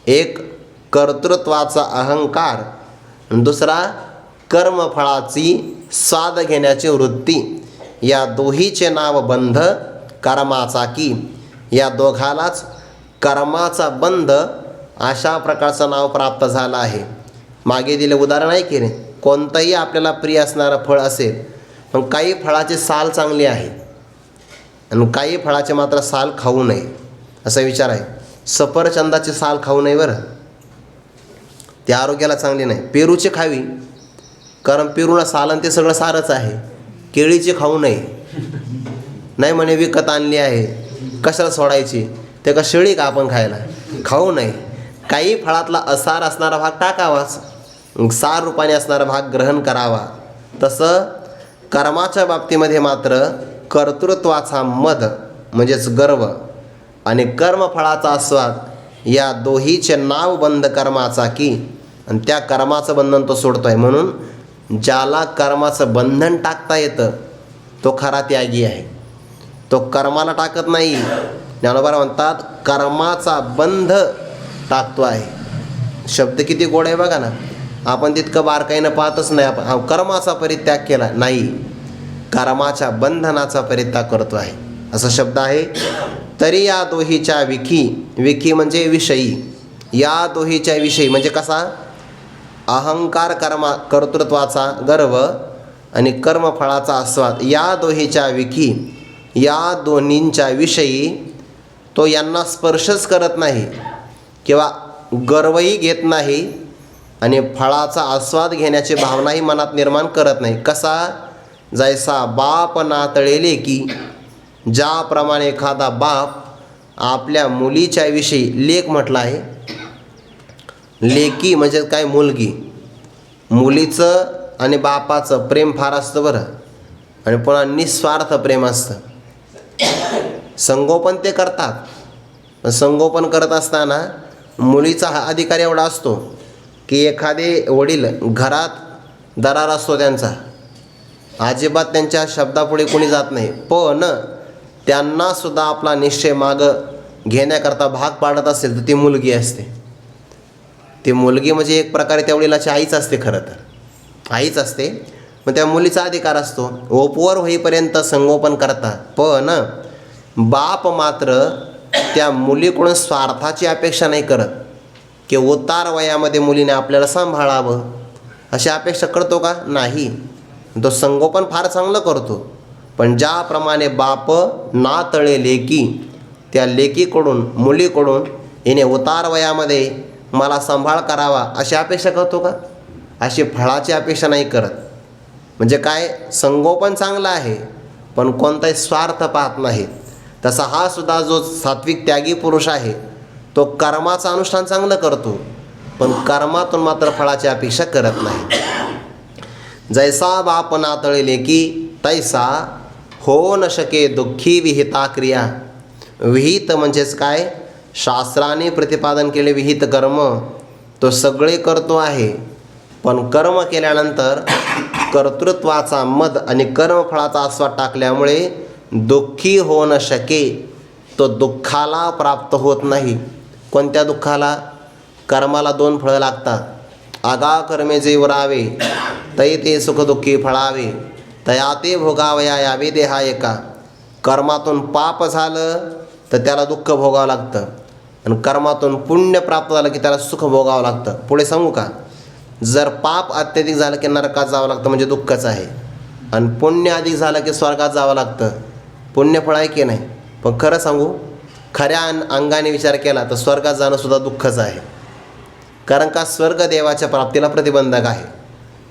एक कर्तृत्वाचा अहंकार, दुसरा कर्मफळाची स्वाद घेण्याची वृत्ती. या दोहीचे नाव बंध कर्माचा की. या दोघालाच कर्माचा बंध अशा प्रकारचं नाव प्राप्त झालं आहे. मागे दिले उदाहरण आहे की नाही, कोणतंही आपल्याला प्रिय असणारं फळ असेल, पण काही फळाची साल चांगली आहे आणि काही फळाचे मात्र साल खाऊ नये, असा विचार आहे. सफरचंदाची साल खाऊ नये बरं, ते आरोग्याला चांगली नाही. पेरूची खावी, कारण पेरूला साल आणि ते सगळं सारच आहे. केळीची खाऊ नये, नाही म्हणे विकत आणली आहे, कशाला सोडायची, ते का शेळी का आपण खायला? खाऊ नये. काही फळातला असार असणारा भाग टाकावाच, सार रूपाने असणारा भाग ग्रहण करावा. तसं कर्माच्या बाबतीमध्ये मात्र कर्तृत्वाचा मद म्हणजेच गर्व, आणि कर्मफळाचा आस्वाद या दोहीचे नाव बंध कर्माचा की. आणि त्या कर्माचं बंधन तो सोडतो आहे. म्हणून ज्याला कर्माचं बंधन टाकता येतं तो खरा त्यागी आहे. तो कर्माला टाकत नाही. ज्ञानोबा म्हणतात कर्माचा बंध टाकतो आहे. शब्द किती गोड आहे बघा ना. आपण तितकं बारकाईनं पाहतच नाही. आपण कर्माचा परित्याग केला नाही, कर्माच्या बंधनाचा परित्याग करतो आहे असा शब्द आहे. तरी या दोहीच्या विखी म्हणजे विषयी. या दोहीच्या विषयी म्हणजे कसा, अहंकार कर्तृत्वाचा गर्व आणि कर्मफळाचा आस्वाद या दोहीच्या विखी, या दोन्हींच्या विषयी तो यांना स्पर्शच करत नाही किंवा गर्वही घेत नाही आणि फळाचा आस्वाद घेण्याची भावनाही मनात निर्माण करत नाही. कसा, जैसा बाप नातळेले की. ज्याप्रमाणे एखादा बाप आपल्या मुलीच्या विषयी, लेक म्हटलं आहे, लेकी म्हणजे काय, मुलगी. मुलीचं आणि बापाचं प्रेम फार असतं बरं, आणि पुन्हा निस्वार्थ प्रेम असतं. संगोपन ते करतात, पण संगोपन करत असताना मुलीचा हा अधिकार एवढा असतो की एखादे वडील घरात दरार असतो त्यांचा, अजिबात त्यांच्या शब्दापुढे कोणी जात नाही, पण त्यांनासुद्धा आपला निश्चय मागं घेण्याकरता भाग पाडत असेल तर ती मुलगी असते. ती मुलगी म्हणजे एक प्रकारे त्या वडिलाची आईच असते, खरं तर आईच असते. मग त्या मुलीचा अधिकार असतो ओपवर होईपर्यंत संगोपन करतात. पण बाप मात्र त्या मुलीकडून स्वार्थाची अपेक्षा नाही करत की उतार वयामध्ये मुलीने आपल्याला सांभाळावं, अशी अपेक्षा करतो का, नाही. तो संगोपन फार चांगलं करतो, पण ज्याप्रमाणे बाप नातळे लेकी, त्या लेकीकडून, मुलीकडून हिने उतार वयामध्ये मला सांभाळ करावा अशी अपेक्षा करतो का, अशी फळाची अपेक्षा नाही करत. म्हणजे काय, संगोपन चांगलं आहे पण कोणताही स्वार्थ पाहत नाहीत. तसा हा सुद्धा जो सात्विक त्यागी पुरुष आहे तो कर्माचं अनुष्ठान चांगलं करतो, पण कर्मातून मात्र फळाची अपेक्षा करत नाही. जैसा बाप नातळेले की तैसा हो न शके दुःखी विहिता क्रिया. विहित म्हणजेच काय, शास्त्राने प्रतिपादन केले विहित कर्म तो सगळे करतो आहे, पण कर्म केल्यानंतर कर्तृत्वाचा मद आणि कर्मफळाचा आस्वाद टाकल्यामुळे दुःखी हो न शके, तो दुःखाला प्राप्त होत नाही. कोणत्या दुःखाला, कर्माला दोन फळं लागतात. आगा कर्मे जे वरावे तै ते सुखदुःखी फळावे, तया ते भोगावया यावे देहा एका. कर्मातून पाप झालं तर त्याला दुःख भोगावं लागतं, आणि कर्मातून पुण्य प्राप्त झालं की त्याला सुख भोगावं लागतं. पुढे सांगू का, जर पाप अत्यधिक झालं की नरकात जावं लागतं म्हणजे दुःखच आहे, आणि पुण्य अधिक झालं की स्वर्गात जावं लागतं. पुण्यफळ आहे की नाही, पण खरं सांगू, खऱ्या अंगाने विचार केला तर स्वर्गात जाणंसुद्धा दुःखच आहे. कारण का, स्वर्ग देवाच्या प्राप्तीला प्रतिबंधक आहे.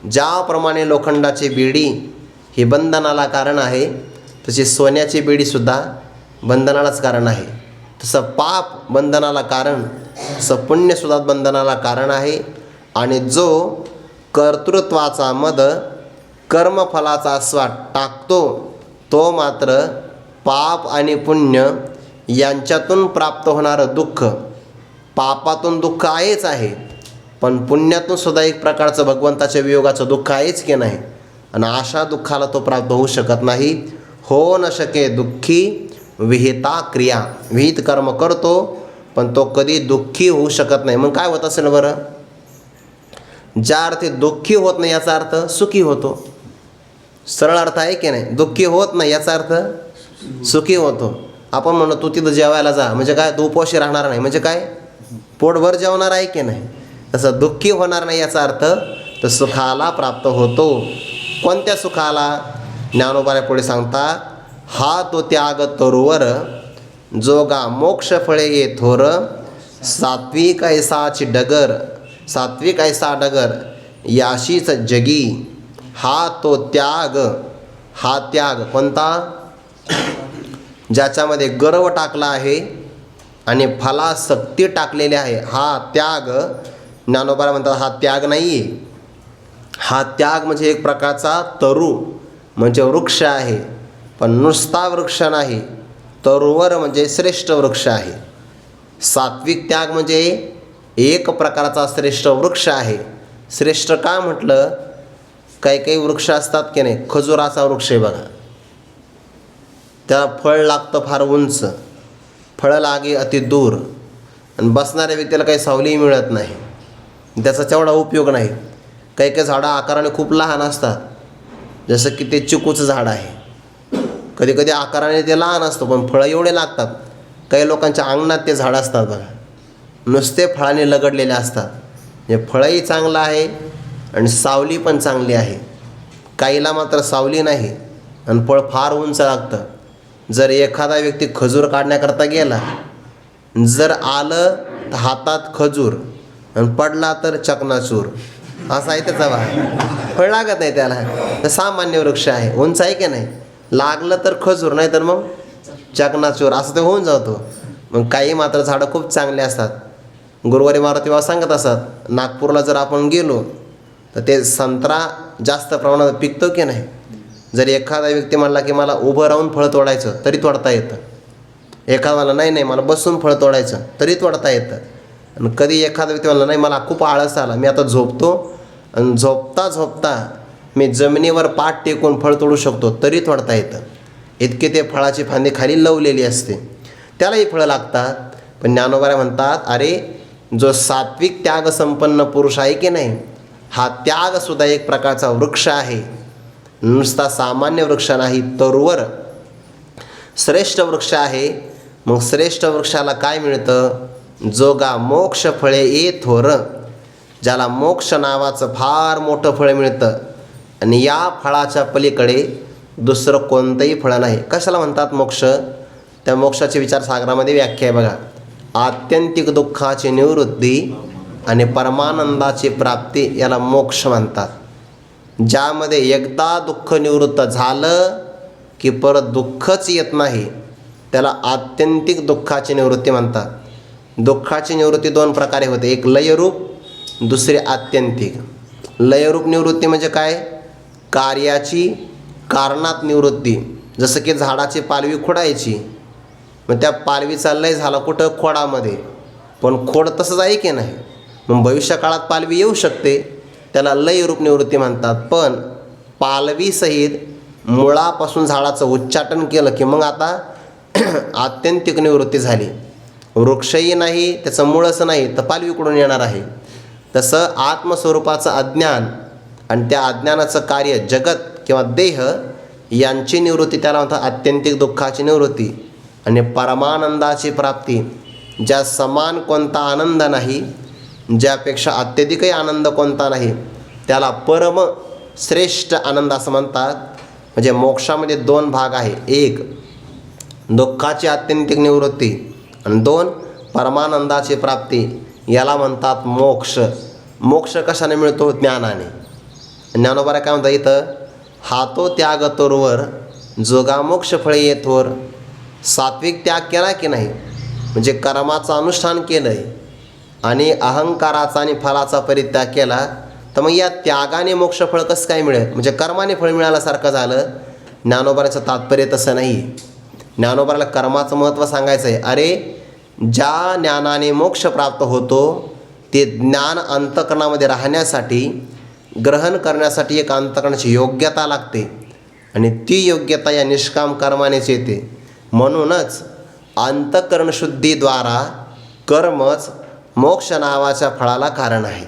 ज्याप्रमाणे लोखंडाची बेडी ही बंधनाला कारण आहे, तशी सोन्याची बेडीसुद्धा बंधनालाच कारण आहे. तसं पाप बंधनाला कारण, तसं पुण्यसुद्धा बंधनाला कारण आहे. आणि जो कर्तृत्वाचा मद, कर्मफलाचा आस्वाद टाकतो तो मात्र पाप आणि पुण्य यांच्यातून प्राप्त होणारं दुःख, पापातून दुःख आहेच आहे, पण पुण्यातून सुद्धा एक प्रकारचं भगवंताच्या वियोगाचं दुःख आहेच की नाही, आणि अशा दुःखाला तो प्राप्त होऊ शकत नाही. हो न शके दुःखी विहिता क्रिया. विहित कर्म करतो पण तो कधी दुःखी होऊ शकत नाही. मग काय होत असेल बरं, ज्या अर्थी दुःखी होत नाही याचा अर्थ सुखी होतो. सरळ अर्थ आहे की नाही, दुःखी होत नाही याचा अर्थ सुखी होतो. आपण म्हणतो तू तिथं जेवायला जा म्हणजे काय, तू उपाशी राहणार नाही म्हणजे काय, पोटभर जेवणार आहे की नाही. तसं दुःखी होणार नाही याचा अर्थ तर सुखाला प्राप्त होतो. कोणत्या सुखाला, ज्ञानोबाने पुढे सांगतात, हा तो त्याग तरुवर जोगा मोक्ष फळे ये थोर. सात्विक ऐसाची डगर, सात्विक ऐसा डगर याशीच जगी. हा तो त्याग, हा त्याग कोणता, ज्याच्यामध्ये गर्व टाकला आहे आणि फलासक्ती टाकलेली आहे, हा त्याग. ज्ञानोबा म्हणतात हा त्याग नाही आहे. हा त्याग म्हणजे एक प्रकारचा तरू म्हणजे वृक्ष आहे, पण नुसता वृक्ष नाही, तरुवर म्हणजे श्रेष्ठ वृक्ष आहे. सात्विक त्याग म्हणजे एक प्रकारचा श्रेष्ठ वृक्ष आहे. श्रेष्ठ का म्हटलं, काही काही वृक्ष असतात की नाही, खजुराचा वृक्ष आहे बघा, त्याला फळ लागतं फार उंच, फळं लागे अति दूर, आणि बसणाऱ्या व्यक्तीला काही सावलीही मिळत नाही, त्याचा तेवढा उपयोग नाही. काही काही झाडं आकाराने खूप लहान असतात, जसं की ते चिकूचं झाड आहे, कधी कधी आकाराने ते लहान असतं पण फळं एवढे लागतात. काही लोकांच्या अंगणात ते झाड असतात बघा, नुसते फळाने लगडलेले असतात. म्हणजे फळंही चांगलं आहे आणि सावली पण चांगली आहे. काहीला मात्र सावली नाही आणि फळ फार उंच लागतं. जर एखादा व्यक्ती खजूर काढण्याकरता गेला, जर आलं तर हातात खजूर आणि पडला तर चकनाचूर, असा आहे त्याचा भाग. फळ लागत नाही त्याला. तर सामान्य वृक्ष आहे, उंच आहे की नाही, लागलं तर खजूर, नाही तर मग चकनाचूर, असं ते होऊन जातो. मग काही मात्र झाडं खूप चांगले असतात. गुरुवारी मारुती बाबा सांगत असतात, नागपूरला जर आपण गेलो तर ते संत्रा जास्त प्रमाणात पिकतो की नाही. जर एखादा व्यक्ती म्हणला की मला उभं राहून फळ तोडायचं तरी तोडता येतं. एखादा म्हणला नाही मला बसून फळ तोडायचं तरी तोडता येतं. आणि कधी एखादा व्यक्ती म्हणला नाही मला खूप आळस आला, मी आता झोपतो, आणि झोपता झोपता मी जमिनीवर पाठ टेकून फळ तोडू शकतो तरी तोडता येतं. इतके ते फळाची फांदी खाली लवलेली असते, त्यालाही फळं लागतात. पण ज्ञानोबा म्हणतात, अरे जो सात्विक त्याग संपन्न पुरुष आहे की नाही, हा त्यागसुद्धा एक प्रकारचा वृक्ष आहे, नुसता सामान्य वृक्ष नाही, तरुवर श्रेष्ठ वृक्ष आहे. मग श्रेष्ठ वृक्षाला काय मिळतं, जोगा मोक्ष फळे ये थोर, ज्याला मोक्ष नावाचं फार मोठं फळ मिळतं, आणि या फळाच्या पलीकडे दुसरं कोणतंही फळ नाही. कशाला म्हणतात मोक्ष, त्या मोक्षाची विचारसागरामध्ये व्याख्या आहे बघा. आत्यंतिक दुःखाची निवृत्ती आणि परमानंदाची प्राप्ती याला मोक्ष म्हणतात. ज्यामध्ये एकदा दुःख निवृत्त झालं की परत दुःखच येत नाही, त्याला आत्यंतिक दुःखाची निवृत्ती म्हणतात. दुःखाची निवृत्ती दोन प्रकारे होते, एक लयरूप, दुसरी आत्यंतिक. लयरूप निवृत्ती म्हणजे काय, कार्याची कारणात निवृत्ती. जसं की झाडाची पालवी खोडायची, मग त्या पालवीचा लय झाला कुठं, खोडामध्ये, पण खोड तसंच आहे की नाही, मग भविष्यकाळात पालवी येऊ शकते, त्याला लयरूप निवृत्ती म्हणतात. पण पालवीसहित मुळापासून झाडाचं उच्चाटन केलं की मग आता आत्यंतिक निवृत्ती झाली. वृक्षही नाही, त्याचं मुळच नाही, तर पालवी कुठून येणार आहे. तसं आत्मस्वरूपाचं अज्ञान आणि त्या अज्ञानाचं कार्य जगत किंवा देह यांची निवृत्ती त्याला म्हणतात आत्यंतिक दुःखाची निवृत्ती. आणि परमानंदाची प्राप्ती, ज्या समान कोणता आनंद नाही, ज्यापेक्षा अत्यधिकही आनंद कोणता नाही, त्याला परम श्रेष्ठ आनंद असं म्हणतात. म्हणजे मोक्षामध्ये दोन भाग आहे, एक दुःखाची आत्यंतिक निवृत्ती आणि दोन परमानंदाची प्राप्ती, याला म्हणतात मोक्ष. मोक्ष कशाने मिळतो, ज्ञानाने. ज्ञानोबा काय म्हणतात इथं, हातो त्याग तोरवर जोगा मोक्ष फळे येतोर. सात्विक त्याग केला की नाही, म्हणजे कर्माचं अनुष्ठान केलं आहे आणि अहंकाराचा आणि फलाचा परित्याग केला, तर मग या त्यागाने मोक्षफळ कसं काय मिळेल, म्हणजे कर्माने फळ मिळाल्यासारखं झालं. ज्ञानोबाचं तात्पर्य तसं नाही. ज्ञानोबाला कर्माचं महत्त्व सांगायचं आहे. अरे ज्या ज्ञानाने मोक्ष प्राप्त होतो ते ज्ञान अंतःकरणामध्ये राहण्यासाठी, ग्रहण करण्यासाठी एक अंतःकरणाची योग्यता लागते, आणि ती योग्यता या निष्काम कर्मानेच येते. म्हणूनच अंतःकरण शुद्धीद्वारा कर्मच मोक्ष नावाच्या फळाला कारण आहे.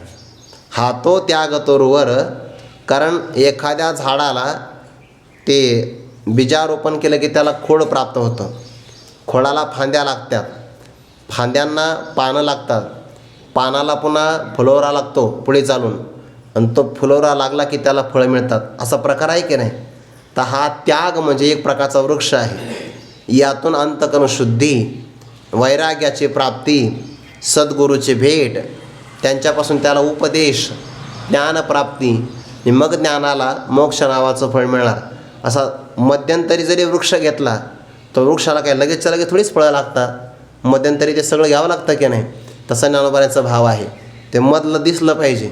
हा तो त्याग तोरवर, कारण एखाद्या झाडाला ते बीजारोपण केलं की त्याला खोड प्राप्त होतं, खोडाला फांद्या लागतात, फांद्यांना पानं लागतात, पानाला पुन्हा फुलोरा लागतो पुढे चालून, आणि तो फुलोरा लागला की त्याला फळं मिळतात, असा प्रकार आहे की नाही. तर हा त्याग म्हणजे एक प्रकारचा वृक्ष आहे. यातून अंतःकरण शुद्धी, वैराग्याची प्राप्ती, सद्गुरूची भेट, त्यांच्यापासून त्याला उपदेश, ज्ञानप्राप्ती, मग ज्ञानाला मोक्ष नावाचं फळ मिळणार. असा मध्यंतरी जरी वृक्ष घेतला तर वृक्षाला काय लगेचच्या लगेच थोडीच फळं लागतात, मध्यंतरी ते सगळं घ्यावं लागतं की नाही. तसा ज्ञानोबाचा भाव आहे, ते मधलं दिसलं पाहिजे.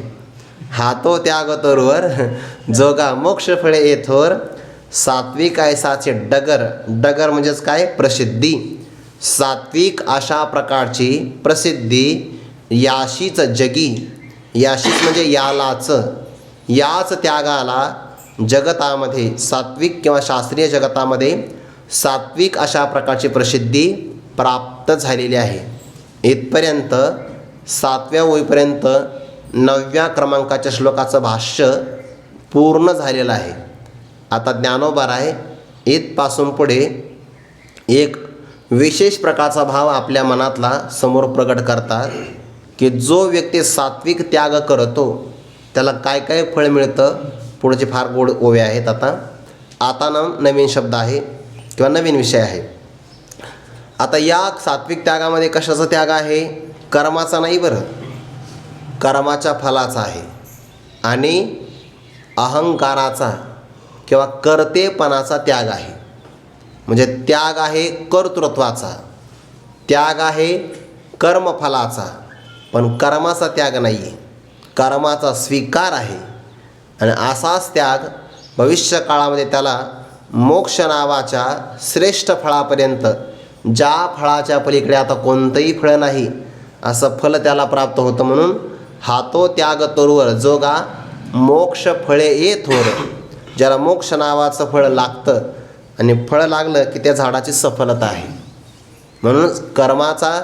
हातो त्याग तोरवर जोगा मोक्ष फळे येथोर, सात्विक ऐसाचे डगर, डगर म्हणजेच काय, प्रसिद्धी. सात्विक अशा प्रकारची प्रसिद्धी याशीच जगी, याशीच म्हणजे यालाच, याच त्यागाला जगतामध्ये, सात्विक किंवा शास्त्रीय जगतामध्ये सात्विक अशा प्रकारची प्रसिद्धी प्राप्त झालेली आहे. इथपर्यंत 7व्या ओळीपर्यंत 9व्या क्रमांकाच्या श्लोकाचं भाष्य पूर्ण झालेलं आहे. आता ज्ञानोबाराय इथपासून पुढे एक विशेष प्रकारचा भाव आपल्या मनातला समोर प्रगट करतात की जो व्यक्ती सात्विक त्याग करतो त्याला काय काय फळ मिळतं. पुढचे फार गोड ओवे आहेत. आता नवीन शब्द आहे किंवा नवीन विषय आहे. आता या सात्विक त्यागामध्ये कशाचा त्याग आहे, कर्माचा नाही बरं, कर्माच्या फलाचा आहे आणि अहंकाराचा किंवा कर्तेपणाचा त्याग आहे. म्हणजे त्याग आहे कर्तृत्वाचा, त्याग आहे कर्मफलाचा, पण कर्माचा त्याग नाही आहे, कर्माचा स्वीकार आहे. आणि असाच त्याग भविष्य काळामध्ये त्याला मोक्ष नावाच्या श्रेष्ठ फळापर्यंत, ज्या फळाच्या पलीकडे आता कोणतंही फळ नाही असं फल त्याला प्राप्त होतं. म्हणून हा तो त्याग तोरवर जोगा मोक्ष फळे ये थोर. ज्याला मोक्ष नावाचं फळ लागतं आणि फळ लागलं की त्या झाडाची सफलता आहे. म्हणून कर्माचा,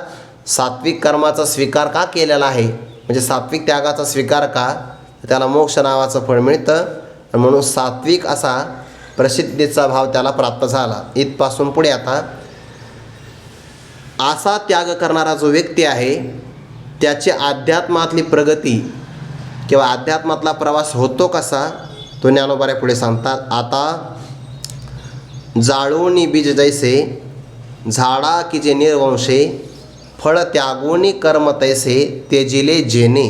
सात्विक कर्माचा स्वीकार का केलेला आहे, म्हणजे सात्विक त्यागाचा स्वीकार का, त्याला मोक्ष नावाचं फळ मिळतं. म्हणून सात्विक असा प्रसिद्धीचा भाव त्याला प्राप्त झाला. इथपासून पुढे आता असा त्याग करणारा जो व्यक्ती आहे त्याची अध्यात्मातली प्रगती किंवा अध्यात्मातला प्रवास होतो कसा, तो ज्ञानोबारे पुढे सांगतात. आता जाळोनी बीज जैसे झाडा की जे निर्वंशे, फळ त्यागोनी कर्म तैसे तेजिले जेने.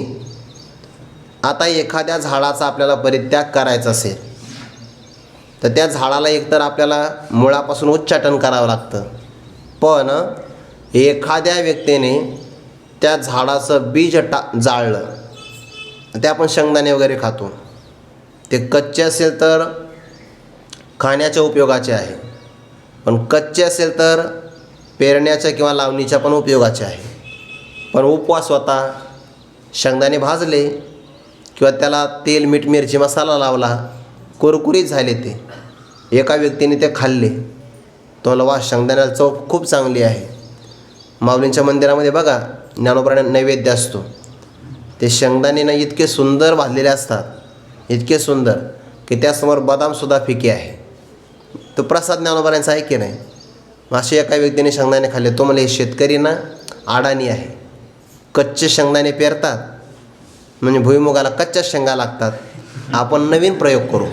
आता एखाद्या झाडाचा आपल्याला परित्याग करायचा असेल तर त्या झाडाला एकतर आपल्याला मुळापासून उच्चाटन करावं लागतं. पण एखाद्या व्यक्तीने त्या झाडाचं बीज जाळलं, ते आपण शेंगदाणे वगैरे खातो, ते कच्चे असेल तर खाण्याच्या उपयोगाचे आहे, पण कच्चे असेल तर पेरण्याच्या किंवा लावणीच्या पण उपयोगाचे आहे. पण उपवास होता, शेंगदाणे भाजले किंवा त्याला तेल मीठ मिरची मसाला लावला, कुरकुरीत झाले ते, एका व्यक्तीने ते खाल्ले, तो वा शेंगदाण्याला चव खूप चांगली आहे. माऊलींच्या मंदिरामध्ये बघा ज्ञानोबाने नैवेद्य असतो, ते शेंगदाणे इतके सुंदर भाजलेले असतात, इतके सुंदर की त्यासमोर बदामसुद्धा फिके आहे. तो प्रसाद ज्ञानोबारांचा आहे की नाही. असे एका व्यक्तीने शेंगदाणे खाल्ले, तो मला हे शेतकरी ना अडाणी आहे, कच्चे शेंगदाणे पेरतात म्हणजे भुईमुगाला कच्च्या शेंगा लागतात. आपण नवीन प्रयोग करू,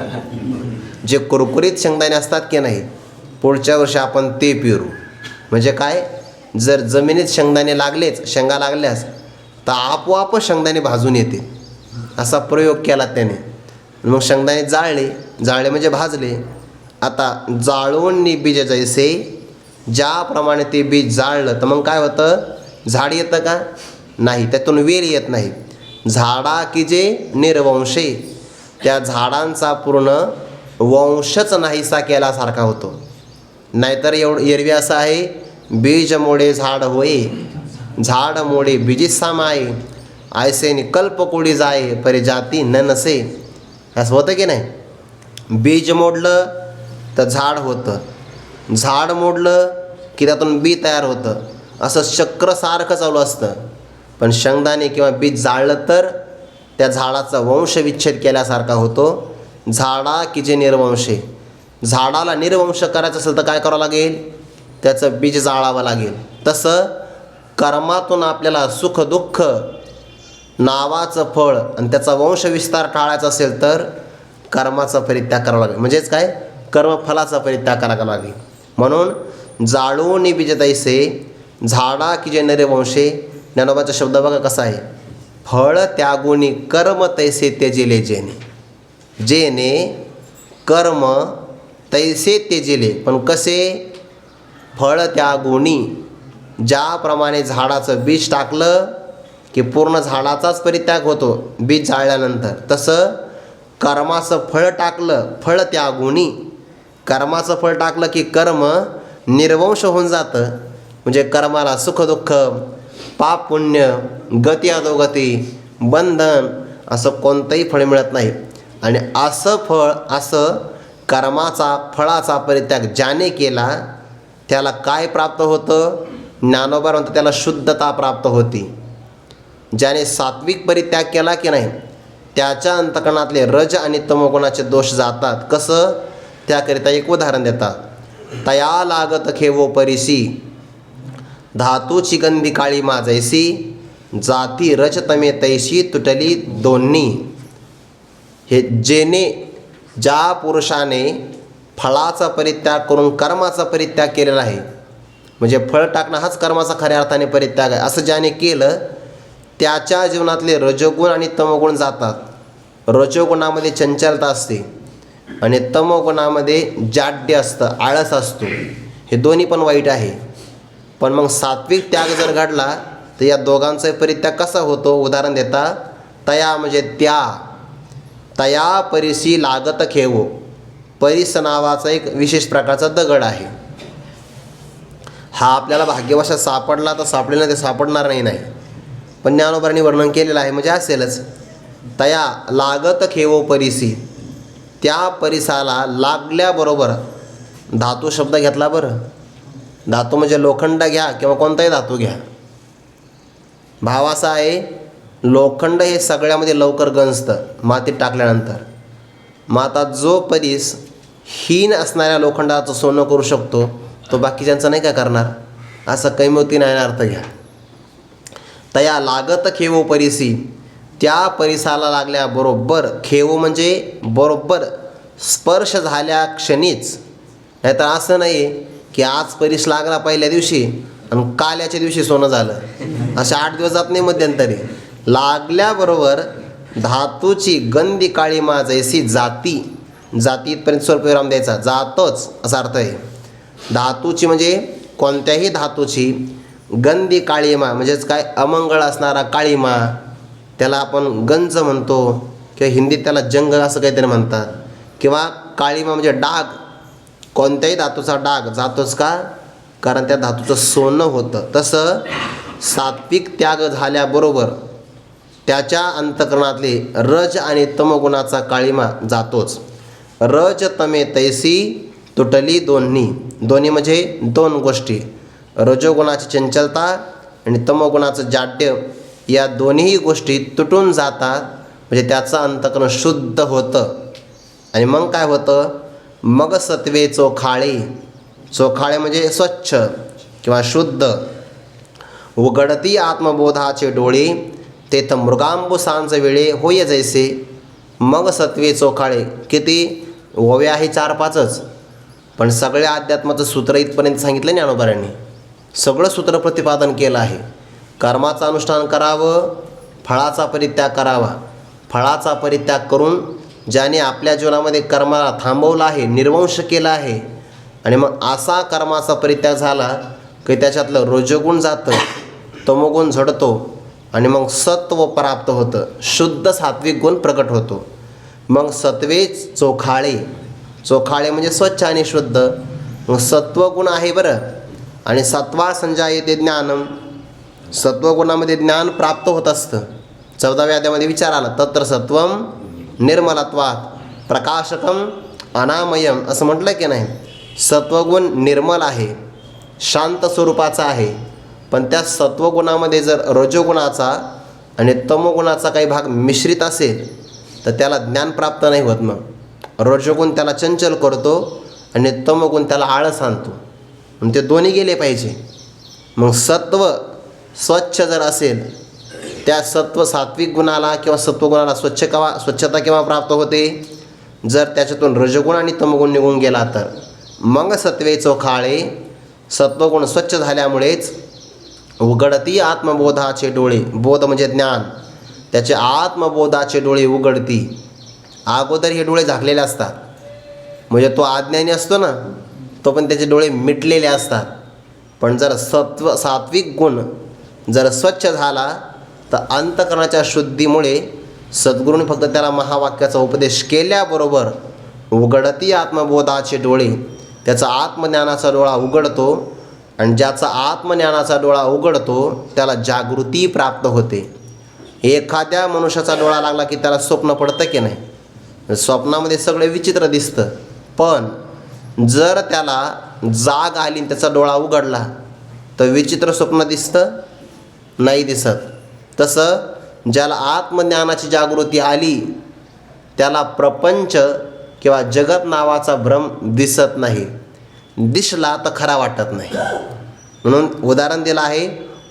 जे कुरकुरीत शेंगदाणे असतात की नाही पुढच्या वर्षी आपण ते पेरू. म्हणजे काय, जर जमिनीत शेंगदाणे लागलेच, शेंगा लागल्यास तर आपोआपच शेंगदाणे भाजून येते, असा प्रयोग केला त्याने. मग शेंगदाणे जाळले म्हणजे भाजले. आता जाळून बीज जैसे, ज्याप्रमाणे ते बीज जाळलं तर मग काय होतं, झाड येतं का, नाही, त्यातून वेल येत नाही. झाडा की जे निर्वंशे, त्या झाडांचा पूर्ण वंशच नाहीसा केल्यासारखा होतो. नाहीतर एरवी असं आहे, बीज मोडे झाड होय, झाड मोडे बीजी सामाये, ऐसे निकल्प कोडी जाये परे जाती न नसे. असं होतं की नाही. बीज मोडलं तर झाड होतं, झाड मोडलं की त्यातून बी तयार होतं, असं चक्र सारखं चालू असतं. पण शेंगदाणे किंवा बीज जाळलं तर त्या झाडाचा वंशविच्छेद केल्यासारखा होतो. झाडा की जे निर्वंशे, झाडाला निर्वंश करायचं असेल तर काय करावं लागेल, त्याचं बीज जाळावं लागेल. तसं कर्मातून आपल्याला सुख दुःख नावाचं फळ आणि त्याचा वंशविस्तार टाळायचा असेल तर कर्माचा परित्याग करावा लागेल. म्हणजेच काय, कर्मफलाचा परित्याग करावा लागेल. म्हणून जाळून बीज तैसे झाडा की जे निर्वंशे, ज्ञानोबाचा शब्द बघा कसा आहे, फळ त्यागुनी कर्म तैसे त्यजिले जेने. जेने कर्म तैसे त्यजिले, पण कसे, फळ त्यागुनी, ज्याप्रमाणे झाडाचं बीज टाकलं की पूर्ण झाडाचाच परित्याग होतो बीज जाळल्यानंतर, तसं कर्माचं फळ टाकलं, फळ त्यागुनी, कर्माचं फळ टाकलं की कर्म निर्वंश होऊन जातं. म्हणजे कर्माला सुखदुःख, पाप पुण्य, गती अधोगती, बंधन असं कोणतंही फळ मिळत नाही. आणि असं कर्माचा फळाचा परित्याग ज्याने केला त्याला काय प्राप्त होतं? ज्ञानोबा म्हणतात त्याला शुद्धता प्राप्त होती. ज्याने सात्विक परित्याग केला की नाही त्याच्या अंतकरणातले रज आणि तमोगुणाचे दोष जातात. कसं? त्याकरिता एक उदाहरण देतात. तया लागत खेवो परिसी, धातूची गंधी काळी माझैसी, जाती रज तमे तैशी तुटली दोन्ही. हे ज्या पुरुषाने फळाचा परित्याग करून कर्माचा परित्याग केलेला आहे, म्हणजे फळ टाकणं हाच कर्माचा खऱ्या अर्थाने परित्याग आहे, असं ज्याने केलं त्याच्या जीवनातले रजोगुण आणि तमोगुण जातात. रजोगुणामध्ये चंचलता असते आणि तमोगुणामध्ये जाड्य असतं, आळस असतो. हे दोन्ही पण वाईट आहे. पण मग सात्विक त्याग जर घडला तर या दोघांचा परित्याग कसा होतो? उदाहरण देता. तया म्हणजे तया परिसी लागत खेवो. परिस नावाचा एक विशेष प्रकारचा दगड आहे. हा आपल्याला भाग्यवशात सापडला तर सापडेल, ते सापडणार नाही. पण ज्ञानोबांनी वर्णन केलेलं आहे म्हणजे असेलच. तया लागत खेवो परिसी, त्या परिसाला लागल्याबरोबर. धातू शब्द घेतला बरं. धातू म्हणजे लोखंड घ्या किंवा कोणताही धातू घ्या. भाव असा आहे, लोखंड हे सगळ्यामध्ये लवकर गंजतं मातीत टाकल्यानंतर. मग आता जो परिस हीन असणाऱ्या लोखंडाचं सोनं करू शकतो तो बाकीच्यांचं नाही का करणार? असं कैमोतीने अर्थ घ्या. तया लागत खेवो परिसी, त्या परिसाला लागल्याबरोबर. खेवो म्हणजे बरोबर, स्पर्श झाल्या क्षणीच. नाहीतर असं नाही की आज परिस लागला पहिल्या दिवशी आणि काल्याच्या दिवशी सोनं झालं, अशा 8 दिवस जात नाही मध्यंतरी. लागल्याबरोबर धातूची गंधी काळी माझैसी, जाती इथपर्यंत स्वल्पविराम द्यायचा, जातोच असा अर्थ आहे. धातूची म्हणजे कोणत्याही धातूची, गंधी काळीमा म्हणजेच काय? अमंगळ असणारा काळीमा, त्याला आपण गंज म्हणतो किंवा हिंदीत त्याला जंग असं काहीतरी म्हणतात. किंवा काळीमा म्हणजे डाग, कोणत्याही धातूचा डाग जातोच का? कारण त्या धातूचं सोनं होतं. तसं सात्विक त्याग झाल्याबरोबर त्याच्या अंतकरणातले रज आणि तमगुणाचा काळीमा जातोच. रज तमे तैसी तुटली दोन्ही म्हणजे 2 गोष्टी, रजोगुणाची चंचलता आणि तमोगुणाचं जाड्य, या दोन्ही गोष्टी तुटून जातात. म्हणजे त्याचं अंतकरण शुद्ध होतं. आणि मग काय होतं? मग सत्वे चोखाळे म्हणजे स्वच्छ किंवा शुद्ध. उघडती आत्मबोधाचे डोळे, तेथ मृगांबुसांच वेळे होय जैसे. मग सत्वे चोखाळे. किती ओव्या आहे? 4-5च. पण सगळ्या अध्यात्माचं सूत्र इथपर्यंत सांगितलं ज्ञानोबांनी. सगळं सूत्र प्रतिपादन केलं आहे. कर्माचं अनुष्ठान करावं, फळाचा परित्याग करावा. फळाचा परित्याग करून ज्याने आपल्या जीवनामध्ये कर्माला थांबवलं आहे, निर्वंश केला आहे, आणि मग असा कर्माचा परित्याग झाला की त्याच्यातलं रजोगुण जातं, तमोगुण झडतो आणि मग सत्व प्राप्त होतं, शुद्ध सात्विक गुण प्रकट होतो. मग सत्वे चोखाळे म्हणजे स्वच्छ आणि शुद्ध. मग सत्वगुण आहे बरं. आणि सत्वा संजायते ज्ञानम, सत्वगुणामध्ये ज्ञान प्राप्त होत असतं. 14व्या अध्यायामध्ये विचार आला, तत्र सत्वम निर्मलत्वात प्रकाशकम अनामयम, असं म्हटलं की नाही. सत्वगुण निर्मल आहे, शांत स्वरूपाचा आहे. पण त्या सत्वगुणामध्ये जर रजोगुणाचा आणि तमोगुणाचा काही भाग मिश्रित असेल तर त्याला ज्ञान प्राप्त नाही होत. मग रजोगुण त्याला चंचल करतो आणि तमोगुण त्याला आळस आणतो. आणि ते दोन्ही गेले पाहिजे. मग सत्व स्वच्छ जर असेल, त्या सात्विक गुणाला किंवा सत्वगुणाला स्वच्छता केव्हा प्राप्त होते? जर त्याच्यातून रजोगुण आणि तमोगुण निघून गेला तर. मग सत्वे चोखाळे, सत्वगुण स्वच्छ झाल्यामुळेच उघडती आत्मबोधाचे डोळे. बोध म्हणजे ज्ञान, त्याचे आत्मबोधाचे डोळे उघडती. अगोदर हे डोळे झाकलेले असतात, म्हणजे तो अज्ञानी असतो ना, तो पण त्याचे डोळे मिटलेले असतात. पण जर सात्विक गुण जर स्वच्छ झाला तर अंतकरणाच्या शुद्धीमुळे सद्गुरूंनी फक्त त्याला महावाक्याचा उपदेश केल्याबरोबर उघडती आत्मबोधाचे डोळे, त्याचा आत्मज्ञानाचा डोळा उघडतो, आणि ज्याचा आत्मज्ञानाचा डोळा उघडतो त्याला जागृती प्राप्त होते. एखाद्या मनुष्याचा डोळा लागला की त्याला स्वप्न पडतं की नाही? स्वप्नामध्ये सगळे विचित्र दिसतं, पण जर त्याला जाग आली आणि त्याचा डोळा उघडला तर विचित्र स्वप्न दिसतं नाही दिसत. तसं ज्याला आत्मज्ञानाची जागृती आली त्याला प्रपंच किंवा जगत नावाचा भ्रम दिसत नाही. दिसला तर खरा वाटत नाही. म्हणून उदाहरण दिलं आहे,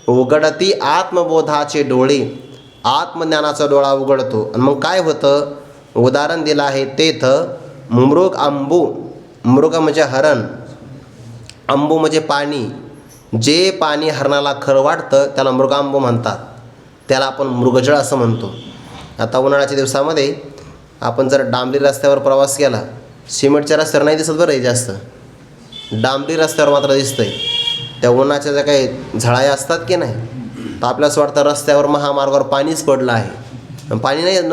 उघडती आत्मबोधाचे डोळे, आत्मज्ञानाचा डोळा उघडतो. आणि मग काय होतं? उदाहरण दिलं आहे तेथ मृग अंबू, मृग म्हणजे हरण, अंबू म्हणजे पाणी. जे पाणी हरणाला खरं वाटतं त्याला मृगांबू म्हणतात. त्याला आपण मृगजळ असं म्हणतो. आता उन्हाळ्याच्या दिवसामध्ये आपण जर डांबरी रस्त्यावर प्रवास केला, सिमेंटच्या रस्त्यावर नाही दिसत बरं जास्त, डांबरी रस्त्यावर मात्र दिसतंय. त्या उन्हाच्या ज्या काही झळाया असतात की नाही, तर आपल्याला असं वाटतं रस्त्यावर महामार्गावर पाणीच पडलं आहे.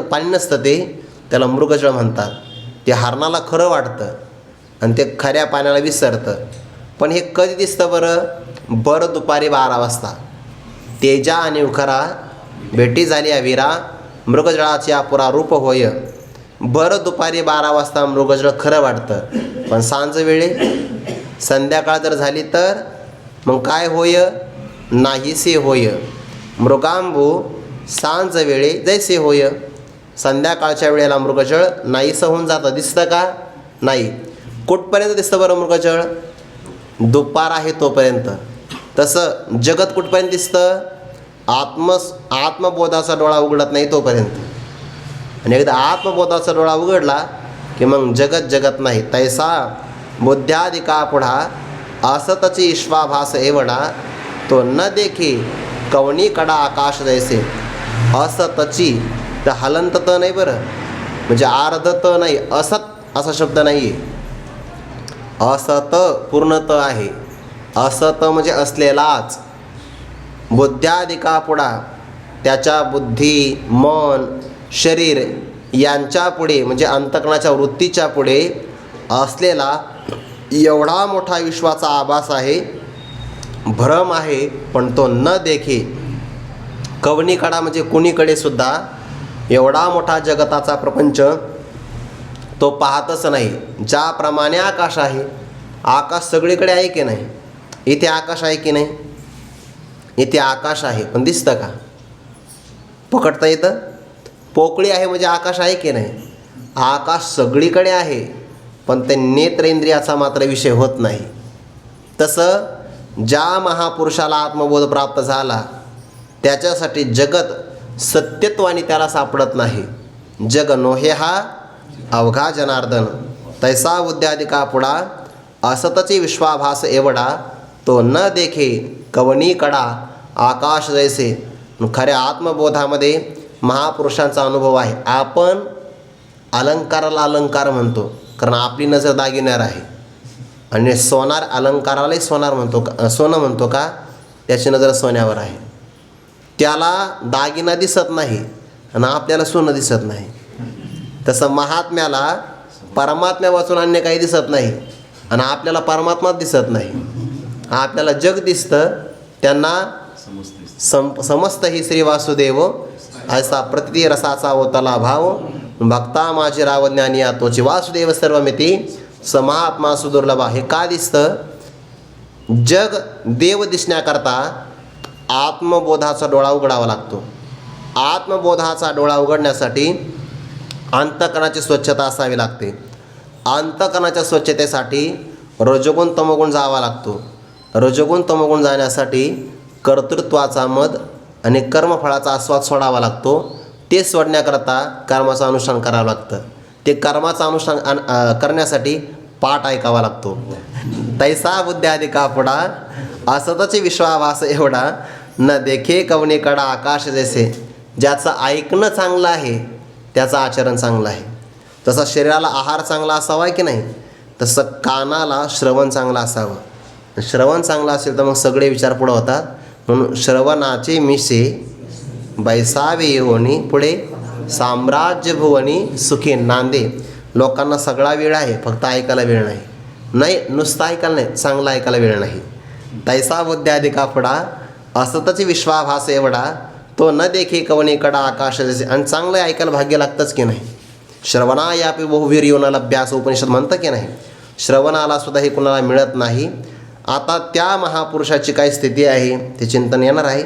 पाणी नसतं ते, त्याला मृगजळ म्हणतात. ते हरणाला खरं वाटतं आणि ते खऱ्या पाण्याला विसरतं. पण हे कधी दिसतं बरं? भर दुपारी 12 वाजता. तेजा आणि उखरा भेटी झाली वीरा, मृगजळाची अपुरा रूप होय. भर दुपारी 12 वाजता मृगजळ खरं वाटतं, पण सांज वेळे संध्याकाळ जर झाली तर मग काय होय? नाहीसे होय. मृगांबू सांज वेळे जैसे होय. संध्याकाळच्या वेळेला मृगजळ नाहीसं होऊन जातं. दिसतं का? नाही. कुठपर्यंत दिसतं बरं मृगजळ? दुपार आहे तोपर्यंत. तसं जगत कुठपर्यंत दिसतं? आत्मबोधाचा डोळा उघडत नाही तोपर्यंत. आणि एकदा आत्मबोधाचा डोळा उघडला की मग जगत जगत नाही. तैसा बुद्ध्यादिका पुढा असतची ईश्वाभास एवढा, तो न देखे कवनी कडा आकाश जैसे. असतची तर हलंत त नाही बरं, म्हणजे अर्ध त नाही, असत असा शब्द नाही आहे. असत पूर्ण त आहे. असत म्हणजे असलेलाच. बुद्ध्यादिका पुढा, त्याच्या बुद्धी, मन, शरीर यांच्या पुढे म्हणजे अंतःकरणाच्या वृत्तीच्या पुढे असलेला एवढा मोठा विश्वाचा आभास आहे, भ्रम आहे, पण तो न देखे. कवनीकडा म्हणजे कुणीकडे सुद्धा एवढा मोठा जगताचा प्रपंच तो पाहतच नाही. ज्याप्रमाणे आकाश आहे, आकाश सगळीकडे आहे की नाही? इथे आकाश आहे की नाही? इथे आकाश आहे, पण दिसतं का? पकडता येतं? पोकळी आहे म्हणजे आकाश आहे की नाही? आकाश सगळीकडे आहे, पण ते नेत्रेंद्रियाचा मात्र विषय होत नाही. तसं ज्या महापुरुषाला आत्मबोध प्राप्त झाला त्याच्यासाठी जगत सत्यत्वाने त्याला सापडत नाही. जग नोहे हा अवघा जनार्दन, तैसा बुद्ध्यादिका पुढा असतची विश्वाभास एवढा, तो न देखे कवनी कडा आकाश जैसे. खऱ्या आत्मबोधामध्ये महापुरुषांचा अनुभव आहे. आपण अलंकाराला अलंकार म्हणतो कारण आपली नजर दागिन्यावर आहे, आणि सोनार अलंकारालाही सोनार म्हणतो का, सोनं म्हणतो का? त्याची नजर सोन्यावर आहे. त्याला दागिना दिसत नाही आणि आपल्याला सोनं दिसत नाही. तसं महात्म्याला परमात्म्या वाचून अन्य काही दिसत नाही आणि आपल्याला परमात्माच दिसत नाही. आपल्याला जग दिसतं, त्यांना समस्त ही श्री वासुदेव असा प्रति रसाचा होताला भाव. भक्ता माझी रावज्ञानी तोची वासुदेव सर्वमिती समात्मा सुदुर्लभा. हे का दिसतं? जग देव दिसण्याकरता आत्मबोधाचा डोळा उघडावा लागतो. आत्मबोधाचा डोळा उघडण्यासाठी अंतःकरणाची स्वच्छता असावी लागते. अंतःकरणाच्या स्वच्छतेसाठी रजोगुण तमोगुण जावा लागतो. रजोगुण तमोगुण जाण्यासाठी कर्तृत्वाचा मद आणि कर्मफळाचा आस्वाद सोडावा लागतो. ते सोडण्याकरता कर्माचं अनुष्ठान करावं लागतं. ते कर्माचं अनुष्ठान करण्यासाठी पाठ ऐकावा लागतो. तैसा बुद्ध्यादिका पुढा असतची विश्वाभास एवढा, न देखे कवनीकडा आकाश जैसे. ज्याचं ऐकणं चांगलं आहे त्याचं आचरण चांगलं आहे. तसा शरीराला आहार चांगला असावा की नाही, तसं कानाला श्रवण चांगलं असावं. श्रवण चांगलं असेल तर मग सगळे विचार पुढं होतात. म्हणून श्रवणाचे मिसे बैसावे येऊनी पुढे साम्राज्य भुवनी सुखी नांदे. लोकांना सगळा वेळ आहे, फक्त ऐकायला वेळ नाही. नाही, नुसतं ऐकायला नाही, चांगलं ऐकायला वेळ नाही. तैसा बुद्ध्याधिका पुढा असतच विश्वाभास एवढा, तो न देखी कवनी कडा आकाश जसे. आणि चांगलं ऐकायला भाग्य लागतंच की नाही. श्रवणा यापी बहुवीर योनाला अभ्यास उपनिषद म्हणतं की नाही. श्रवणाला सुद्धा हे कुणाला मिळत नाही. आता त्या महापुरुषाची काय स्थिती आहे ते चिंतन येणार आहे,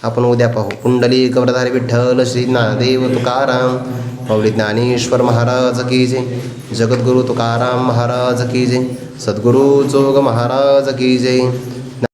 आपण उद्या पाहू. पुंडली कवरधारी विठ्ठल श्री ज्ञानदेव तुकाराम माऊली ज्ञानेश्वर महाराज की जय. जगद्गुरु तुकाराम महाराज की जय. सद्गुरु जोग महाराज की जय.